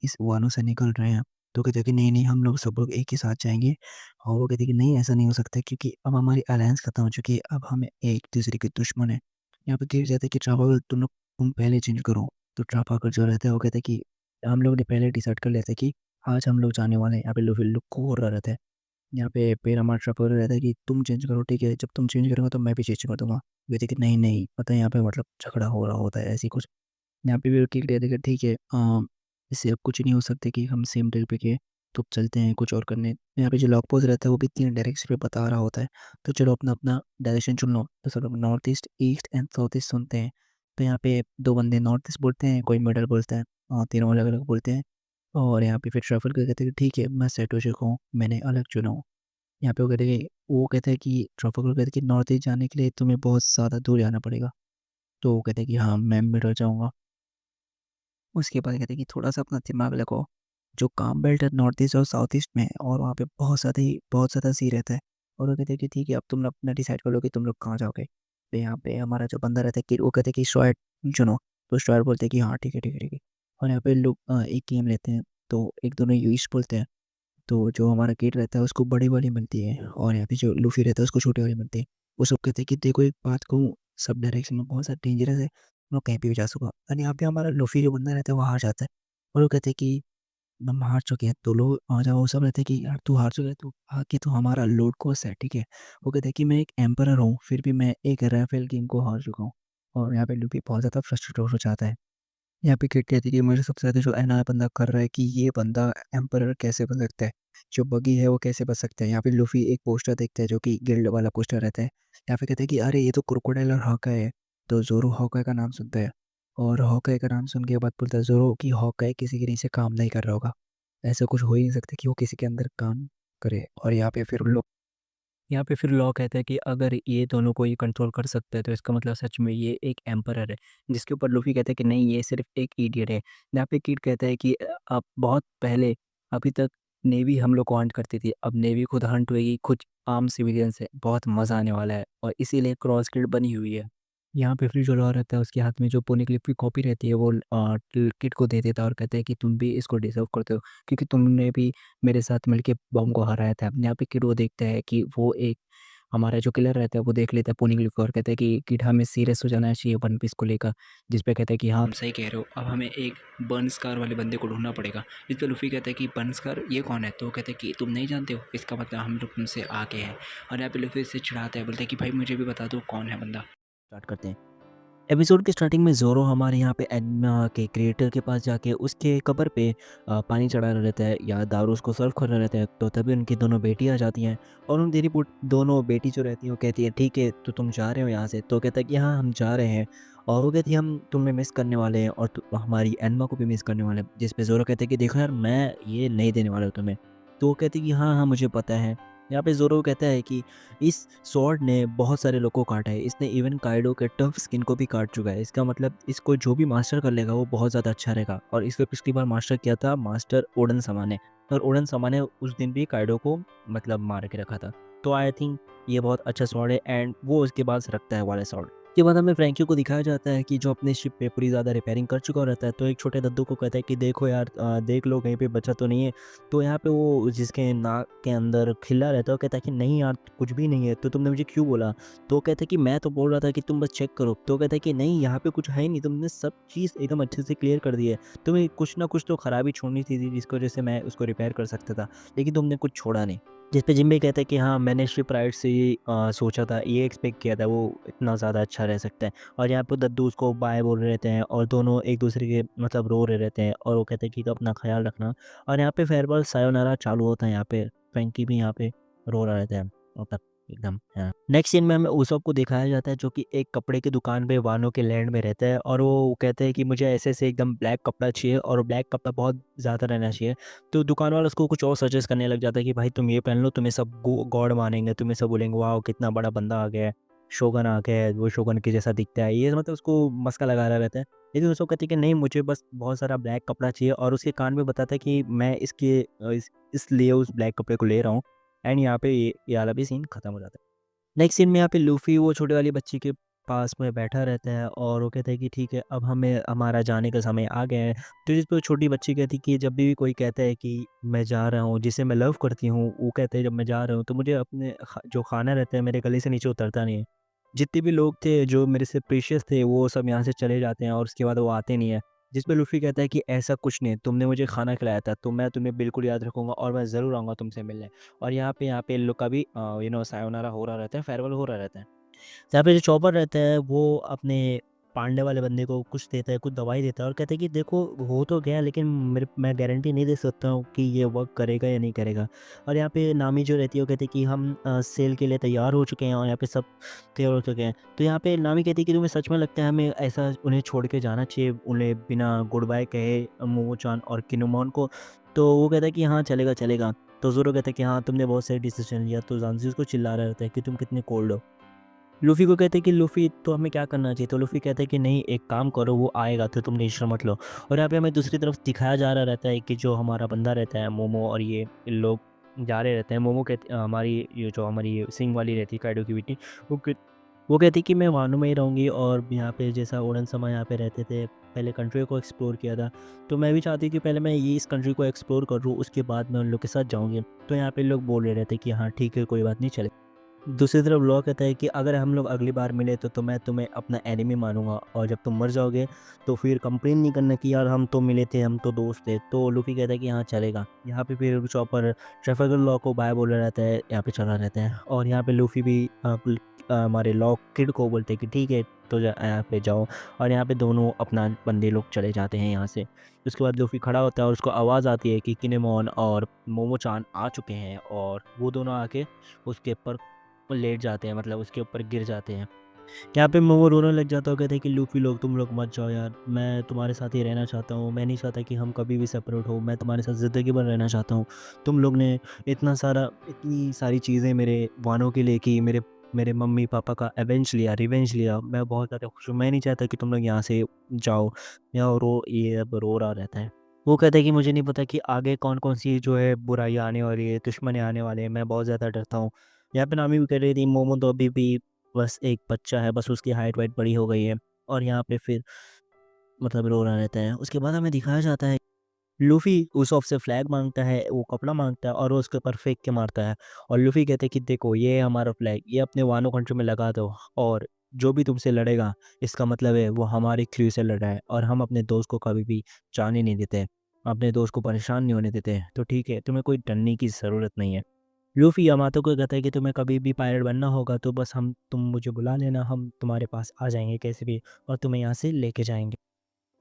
इस वानों से निकल रहे हैं। तो कहते हैं कि नहीं नहीं हम लोग सब लोग एक ही साथ जाएंगे। और वो कहते हैं कि नहीं ऐसा नहीं हो सकता, क्योंकि अब हमारी अलायंस खत्म हो चुकी है, अब हम एक दूसरे के दुश्मन है। यहाँ पे कह जाते हैं कि ट्राफाकर तुम पहले चेंज करो। तो ट्राफाकर जो रहता है वो कहते हैं कि हम लोग ने पहले डिसाइड कर लिया था कि आज हम लोग जाने वाले हैं। यहाँ पे लुफी लुक को हो रहा रहता है। यहाँ पे फिर हमारा ट्रैवलर रहता है कि तुम चेंज करो, ठीक है, जब तुम चेंज करोगे तो मैं भी चेंज कर दूँगा। कहते कि नहीं, नहीं, पता है यहाँ पे मतलब झगड़ा हो रहा होता है ऐसे ही कुछ। यहाँ पे भी वकील कहते कि ठीक है, इससे अब कुछ नहीं हो सकता कि हम सेम डे पे के, तो चलते हैं कुछ और करने। यहाँ पे जो लॉक पोस्ट रहता है वो भी 3 डायरेक्शन पे बता रहा होता है। तो चलो अपना-अपना डायरेक्शन चुन लो। तो सब लोग north east, east and south east सुनते हैं। तो यहाँ पे 2 बंदे नॉर्थ ईस्ट बोलते हैं, कोई मिडल बोलता है, तीनों अलग-अलग बोलते हैं। और यहाँ पे फिर ट्रैवलर कहते हैं कि ठीक है, मैं सेट हो चुका हूँ, मैंने अलग चुना हूँ। यहाँ पे वो कहते हैं कि ट्रॉपिकल कहते हैं कि नॉर्थ ईस्ट जाने के लिए तुम्हें बहुत ज़्यादा दूर जाना पड़ेगा। तो वो कहते हैं कि हाँ, मैं मिडल जाऊँगा। उसके बाद कहते हैं कि थोड़ा-सा अपना दिमाग लगाओ, जो काम बेल्ट है नॉर्थ ईस्ट और साउथ ईस्ट में है, और वहाँ पे बहुत ज़्यादा सी रहता है। और वो कहते हैं कि ठीक है, अब तुम लोग अपना डिसाइड कर लो कि तुम लोग कहाँ जाओगे। तो यहाँ पे हमारा जो बंदा रहता है कि वो कहते हैं कि स्ट्रॉयड चुनो। तो स्ट्रॉयड बोलते हैं कि हाँ, ठीक है, ठीक है, ठीक है। और यहाँ पे लोग एक गेम लेते हैं, तो एक दोनों ईस्ट बोलते हैं। तो जो हमारा किड रहता है उसको बड़ी वाली मिलती है, और यहाँ पे जो लूफ़ी रहता है उसको छोटी वाली मिलती है। वो सब कहते हैं कि देखो एक बात कहूँ, सब डायरेक्शन में बहुत ज़्यादा डेंजरस है, हम लोग कहीं पे भी जा सको। और यहाँ पे हमारा लूफ़ी जो बंदा रहता है वो हार जाता है। और वो कहते हैं कि हम हार चुके हैं, तो लोग आ जाओ। वो सब रहते हैं कि यार तू हार चुका है, तू आके तो हमारा लॉर्ड कोर्स है, ठीक है। वो कहते हैं कि मैं एक एम्परर हूँ, फिर भी मैं एक राफेल किंग को हार चुका हूँ। और यहाँ पे लूफ़ी बहुत ज़्यादा फ्रस्ट्रेट हो जाता है। यहाँ पे किड कहती है कि मुझे सबसे ज़्यादा जो अनाया बंदा कर रहा है कि ये बंदा एम्परर कैसे बन सकता है? जो बगी है वो कैसे बच सकता है? यहाँ पे लूफ़ी एक पोस्टर देखता है जो कि गिल्ड वाला पोस्टर रहता है। यहाँ पे कहते हैं कि अरे ये तो क्रोकोडाइल और हॉकाई है। तो ज़ोरो हॉकाई का नाम सुनता है, और हॉकाई का नाम सुन के बाद बोलता है ज़ोरो कि हॉकाई किसी के नीचे काम नहीं कर रहा होगा। ऐसा कुछ हो ही नहीं सकता कि वो किसी के अंदर काम करे। और यहाँ पे फिर लॉ कहता है कि अगर ये दोनों को ये कंट्रोल कर सकता है तो इसका मतलब सच में ये एक एम्परर है। जिसके ऊपर लूफ़ी कहता है कि नहीं, ये सिर्फ़ एक इडियट है। यहाँ पे किड कहता है कि अब बहुत पहले, अभी तक नेवी हम लोग को हंट करती थी, अब नेवी खुद हंट होएगी कुछ आम सिविलियन से, बहुत मज़ा आने वाला है, और इसीलिए क्रॉस किड बनी हुई है। यहाँ पे फिर जो लॉ रहता है उसके हाथ में जो पोनीक्लिप की कॉपी रहती है वो किड को दे देता है और कहता है कि तुम भी इसको डिज़र्व करते हो, क्योंकि तुमने भी मेरे साथ मिलके बॉम्ब को हराया था। यहाँ पे किड वो देखता है कि वो एक, हमारा जो किलर रहता है वो देख लेता है पोनीग्लिफ को, और कहता है कि किड हमें सीरियस हो जाना चाहिए वन पीस को लेकर। जिस पे कहता है कि हाँ, हम सही कह रहे हो, अब हमें एक बर्न स्कार वाले बंदे को ढूंढना पड़ेगा। जिस पे लूफ़ी कहता है कि बर्न स्कार ये कौन है? तो वो कहते हैं कि तुम नहीं जानते हो, इसका मतलब हम लोग तुमसे आगे हैं। और यहाँ पे लूफ़ी से चिढ़ाता है, बोलता है कि भाई मुझे भी बता दो कौन है बंदा। स्टार्ट करते हैं। एपिसोड के स्टार्टिंग में ज़ोरो हमारे यहाँ पे एनिमा के क्रिएटर के पास जाके उसके कब्र पे पानी चढ़ा रहा रहता है, या दारू उसको सर्व कर रहा रहता है। तो तभी उनकी दोनों बेटी आ जाती हैं, और उन तेरी दोनों बेटी जो रहती हैं वो कहती है ठीक है, तो तुम जा रहे हो यहाँ से? तो कहता है कि हाँ, हम जा रहे हैं। और वो कहती है हम तुम्हें मिस करने वाले हैं, और हमारी एनिमा को भी मिस करने वाले हैं। जिस पे ज़ोरो कहते हैं कि देखो यार, मैं ये नहीं देने वाला हूँ तुम्हें। तो वो कहती है कि हाँ हाँ, मुझे पता है। यहाँ पे ज़ोरो कहता है कि इस स्वॉर्ड ने बहुत सारे लोग को काटा है, इसने इवन काइडो के टफ स्किन को भी काट चुका है। इसका मतलब इसको जो भी मास्टर कर लेगा वो बहुत ज़्यादा अच्छा रहेगा। और इसको पिछली बार मास्टर किया था मास्टर ओडन समा ने, और ओडन समा ने उस दिन भी काइडो को मतलब मार के रखा था। तो आई थिंक ये बहुत अच्छा स्वॉर्ड है, एंड वो उसके पास रखता है वाला स्वॉर्ड। के बाद हमें फ्रैंकी को दिखाया जाता है कि जो अपने शिप पे पूरी ज़्यादा रिपेयरिंग कर चुका रहता है। तो एक छोटे दद्दू को कहता है कि देखो यार, देख लो कहीं पे बचा तो नहीं है। तो यहाँ पे वो जिसके नाक के अंदर खिला रहता है वो कहता है कि नहीं यार, कुछ भी नहीं है, तो तुमने मुझे क्यों बोला? तो कहता है कि मैं तो बोल रहा था कि तुम बस चेक करो। तो कहता है कि नहीं, यहाँ पे कुछ है ही नहीं, तुमने सब चीज़ एकदम अच्छे से क्लियर कर दी है। तुम्हें कुछ ना कुछ तो खराबी छोड़नी थी जिसकी वजह से मैं उसको रिपेयर कर सकता था, लेकिन तुमने कुछ छोड़ा नहीं। जिस पे जिम्बी कहता है कि हाँ, मैंने शिप राइट से ये सोचा था, ये एक्सपेक्ट किया था वो इतना ज़्यादा अच्छा रह सकता है। और यहाँ पे दद्दू उसको बाय बोल रहे रहते हैं, और दोनों एक दूसरे के मतलब रो रहे रहते हैं, और वो कहते हैं कि अपना ख्याल रखना। और यहाँ पे फेयरवेल सायोनारा चालू होता है। यहाँ पे फ्रैंकी भी यहाँ पे रो रहा रहता है, मतलब एकदम। हाँ। नेक्स्ट सीन में हमें उसोप को दिखाया जाता है जो कि एक कपड़े की दुकान पे वानो के लैंड में रहता है और वो कहते हैं कि मुझे ऐसे-ऐसे एकदम ब्लैक कपड़ा चाहिए और ब्लैक कपड़ा बहुत ज़्यादा रहना चाहिए। तो दुकान वाला उसको कुछ और सजेस्ट करने लग जाता है कि भाई तुम ये पहन लो, तुम्हें सब गॉड मानेंगे, तुम्हें सब बोलेंगे वाओ! कितना बड़ा बंदा आ गया है, शोगन आ गया है, वो शोगन के जैसा दिखता है। ये मतलब उसको मस्का लगा रहा रहता है। लेकिन उसको कहती है कि नहीं, मुझे बस बहुत सारा ब्लैक कपड़ा चाहिए और उसके कान में बताता है कि मैं इसलिए उस ब्लैक कपड़े को ले रहा हूँ। एंड यहाँ पे ये वाला भी सीन खत्म हो जाता है। नेक्स्ट सीन में यहाँ पे लूफ़ी वो छोटे वाली बच्ची के पास में बैठा रहता है और वो कहता है कि ठीक है, अब हमें हमारा जाने का समय आ गया है। तो जिस पे वो छोटी बच्ची कहती है कि जब भी कोई कहता है कि मैं जा रहा हूँ, जिसे मैं लव करती हूँ, वो कहते हैं जब मैं जा रहा हूँ तो मुझे अपने जो खाना रहता है मेरे गले से नीचे उतरता नहीं है। जितने भी लोग थे जो मेरे से प्रीशियस थे वो सब यहाँ से चले जाते हैं और उसके बाद वो आते नहीं है। जिस पे लूफ़ी कहता है कि ऐसा कुछ नहीं है, तुमने मुझे खाना खिलाया था तो मैं तुम्हें बिल्कुल याद रखूँगा और मैं ज़रूर आऊँगा तुमसे मिलने। और यहाँ पे इन लोग का भी सायोनारा हो रहा रहता है, फेयरवेल हो रहा रहता है। जहाँ पे जो चॉपर रहता है वो अपने पांडे वाले बंदे को कुछ देता है, कुछ दवाई देता है और कहता है कि देखो हो तो गया, लेकिन मैं गारंटी नहीं दे सकता हूँ कि ये वर्क करेगा या नहीं करेगा। और यहाँ पे नामी जो रहती है वो कहती है कि हम सेल के लिए तैयार हो चुके हैं और यहाँ पे सब तैयार हो चुके हैं। तो यहाँ पे नामी कहती है कि तुम्हें सच में लगता है हमें ऐसा उन्हें छोड़ के जाना चाहिए, उन्हें बिना गुड बाय कहे मोमो-चान और किनुमोन को? तो वो कहता है कि हाँ, चलेगा, चलेगा। तो ज़ोरो कहता है कि हाँ, तुमने बहुत सही डिसीज़न लिया। तो ज़ांज़ी उसको चिल्ला रहा रहता है कि तुम कितने कोल्ड हो। लूफ़ी को कहते हैं कि लूफ़ी तो हमें क्या करना चाहिए? तो लूफ़ी कहता है कि नहीं, एक काम करो, वो आएगा तो तुम टेंशन मत लो। और यहाँ पे हमें दूसरी तरफ दिखाया जा रहा रहता है कि जो हमारा बंदा रहता है मोमो और ये इन लोग जा रहे रहते हैं। मोमो हमारी ये जो हमारी सिंग वाली रहती है काइडो की बेटी, वो कहती है कि मैं वानो में ही रहूँगी और यहाँ पे जैसा ओडन-sama यहाँ पे रहते थे, पहले कंट्री को एक्सप्लोर किया था, तो मैं भी चाहती हूँ कि पहले मैं ये इस कंट्री को एक्सप्लोर करूँ, उसके बाद मैं उन लोग के साथ जाऊँगी। तो यहाँ पे लोग बोल रहे रहते हैं कि हाँ ठीक है, कोई बात नहीं, चले। दूसरी तरफ लॉ कहता है कि अगर हम लोग अगली बार मिले तो मैं तुम्हें अपना एनिमी मानूँगा और जब तुम मर जाओगे तो फिर कंप्लेन नहीं करना कि यार हम तो मिले थे, हम तो दोस्त थे। तो लूफ़ी कहता है कि हाँ चलेगा। यहाँ पे फिर चॉपर ट्रैफिकर लॉ को बाय बोल रहा रहता है, यहाँ पे चला रहता है और यहाँ पे लूफ़ी भी हमारे लॉ किड को बोलते हैं कि ठीक है, तो यहाँ पे जाओ और यहाँ पे दोनों अपना बंदे लोग चले जाते हैं यहाँ से। उसके बाद लूफ़ी खड़ा होता है और उसको आवाज़ आती है कि किनेमोन और मोमो-चान आ चुके हैं और वो दोनों आके उसके ऊपर वो लेट जाते हैं, मतलब उसके ऊपर गिर जाते हैं। यहाँ पे मोमो रोने लग जाता है और कहते हैं कि लूफ़ी लोग, तुम लोग मत जाओ यार, मैं तुम्हारे साथ ही रहना चाहता हूँ, मैं नहीं चाहता कि हम कभी भी सेपरेट हो, मैं तुम्हारे साथ ज़िंदगी भर रहना चाहता हूँ। तुम लोग ने इतनी सारी चीज़ें मेरे वानों के लिए की, मेरे मेरे मम्मी-पापा का रिवेंज लिया, मैं बहुत ज़्यादा खुश हूँ, मैं नहीं चाहता कि तुम लोग यहाँ से जाओ। यहाँ ये अब रो रहा रहता है। वो कहता है कि मुझे नहीं पता कि आगे कौन-कौन सी जो है बुराइयाँ आने वाली है, दुश्मन आने वाले हैं, मैं बहुत ज़्यादा डरता हूँ। यहाँ पे नामी भी कह रही थी मोमो तो अभी भी बस एक बच्चा है, बस उसकी हाइट-वाइट बड़ी हो गई है और यहाँ पे फिर मतलब रो रहा रहता है। उसके बाद हमें दिखाया जाता है लूफ़ी उसोप से फ्लैग माँगता है, वो कपड़ा माँगता है और वो उसके ऊपर फेंक के मारता है और लूफ़ी कहते हैं कि देखो ये है हमारा फ्लैग, ये अपने वानो कंट्री में लगा दो और जो भी तुमसे लड़ेगा इसका मतलब है वो हमारे क्रू से लड़ रहा है और हम अपने दोस्त को कभी भी जाने नहीं देते, अपने दोस्त को परेशान नहीं होने देते। तो ठीक है, तुम्हें कोई डरने की ज़रूरत नहीं है। लूफ़ी यामातो को कहता है कि तुम्हें कभी भी पायलट बनना होगा तो बस हम तुम मुझे बुला लेना, हम तुम्हारे पास आ जाएँगे कैसे भी और तुम्हें यहाँ से लेके जाएँगे।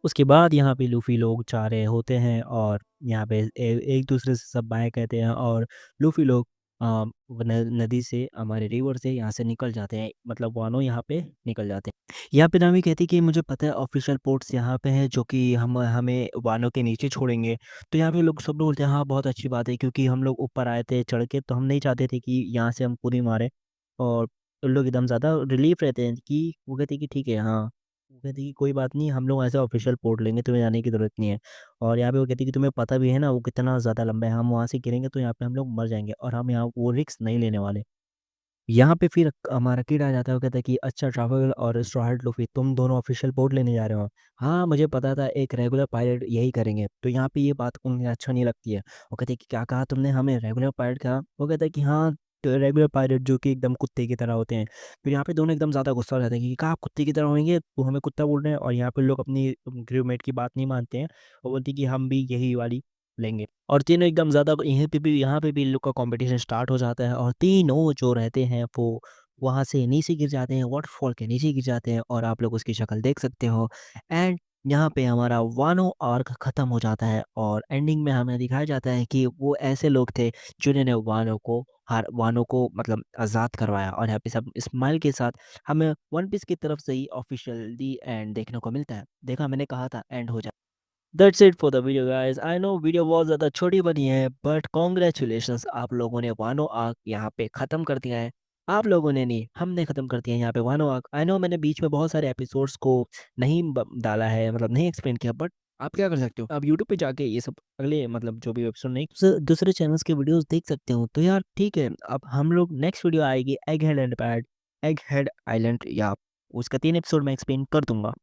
उसके बाद यहाँ पे लूफ़ी लोग जा रहे होते हैं और यहाँ पे एक दूसरे से सब बाय कहते हैं और लूफ़ी लोग वो नदी से हमारे रिवर से यहाँ से निकल जाते हैं, मतलब वानो यहाँ पे निकल जाते हैं। यहाँ पे नामी कहती है कि मुझे पता है ऑफिशियल पोर्ट्स यहाँ पे हैं जो कि हम हमें वानो के नीचे छोड़ेंगे। तो यहाँ पे लोग सब लोग बोलते हैं हाँ बहुत अच्छी बात है, क्योंकि हम लोग ऊपर आए थे चढ़ के, तो हम नहीं चाहते थे कि यहाँ से हम खुद ही मारे और उन लोग एकदम ज़्यादा रिलीफ रहते हैं कि वो कहते हैं कि ठीक है हाँ, वो कहती है कि कोई बात नहीं, हम लोग ऐसे ऑफिशियल पोर्ट लेंगे, तुम्हें जाने की ज़रूरत नहीं है। और यहाँ पे वो कहती है कि तुम्हें पता भी है ना वो कितना ज़्यादा लंबा है, हम वहाँ से गिरेंगे तो यहाँ पे हम लोग मर जाएँगे और हम यहाँ वो रिस्क नहीं लेने वाले। यहाँ पे फिर हमारा किड आ जाता है, वो कहता है कि अच्छा ट्रैवल और स्ट्रॉ हैट लूफ़ी तुम दोनों ऑफिशियल पोर्ट लेने जा रहे हो? हाँ, मुझे पता था एक रेगुलर पायलट यही करेंगे। तो यहाँ पे ये बात उन्हें अच्छा नहीं लगती है। वो कहते हैं कि क्या कहा तुमने, हमें रेगुलर पायलट कहा? वो कहता है कि हाँ, तो रेगुलर पायलट जो कि एकदम कुत्ते की तरह होते हैं। फिर यहाँ पे दोनों एकदम ज़्यादा गुस्सा हो जाते हैं कि कहा आप कुत्ते की तरह होंगे, तो हमें कुत्ता बोल रहे हैं और यहाँ पे लोग अपनी क्रूमेट की बात नहीं मानते हैं। वो बोलती है कि हम भी यही वाली लेंगे। और तीनों एकदम ज़्यादा यहाँ पे भी इन लोग का कॉम्पिटिशन स्टार्ट हो जाता है और तीनों जो रहते हैं वो वहाँ से नीचे गिर जाते हैं, वॉटरफॉल के नीचे गिर जाते हैं और आप लोग उसकी शक्ल देख सकते हो। एंड यहाँ पे हमारा वानो आर्क ख़त्म हो जाता है और एंडिंग में हमें दिखाया जाता है कि वो ऐसे लोग थे जिन्होंने वानो को मतलब आज़ाद करवाया और यहाँ पे सब स्माइल के साथ हमें वन पीस की तरफ से ही ऑफिशियल दी एंड देखने को मिलता है। देखा मैंने कहा था एंड हो जाए। That's it for the video guys. I know video बहुत ज़्यादा छोटी बनी है बट कॉन्ग्रेचुलेशंस, आप लोगों ने वानो आर्क यहाँ पे ख़त्म कर दिया है। आप लोगों ने नहीं, हमने ख़त्म कर दिया है यहाँ पे वानो आर्क। आई नो मैंने बीच में बहुत सारे एपिसोड्स को नहीं डाला है, मतलब नहीं एक्सप्लेन किया, बट आप क्या कर सकते हो, आप यूट्यूब पे जाके ये सब अगले मतलब जो भी एपिसोड नहीं दूसरे चैनल्स के वीडियोस देख सकते हो। तो यार ठीक है, अब हम लोग नेक्स्ट वीडियो आएगी egg head and pad, egg head island, या उसका 3 एपिसोड मैं एक्सप्लेन कर दूंगा।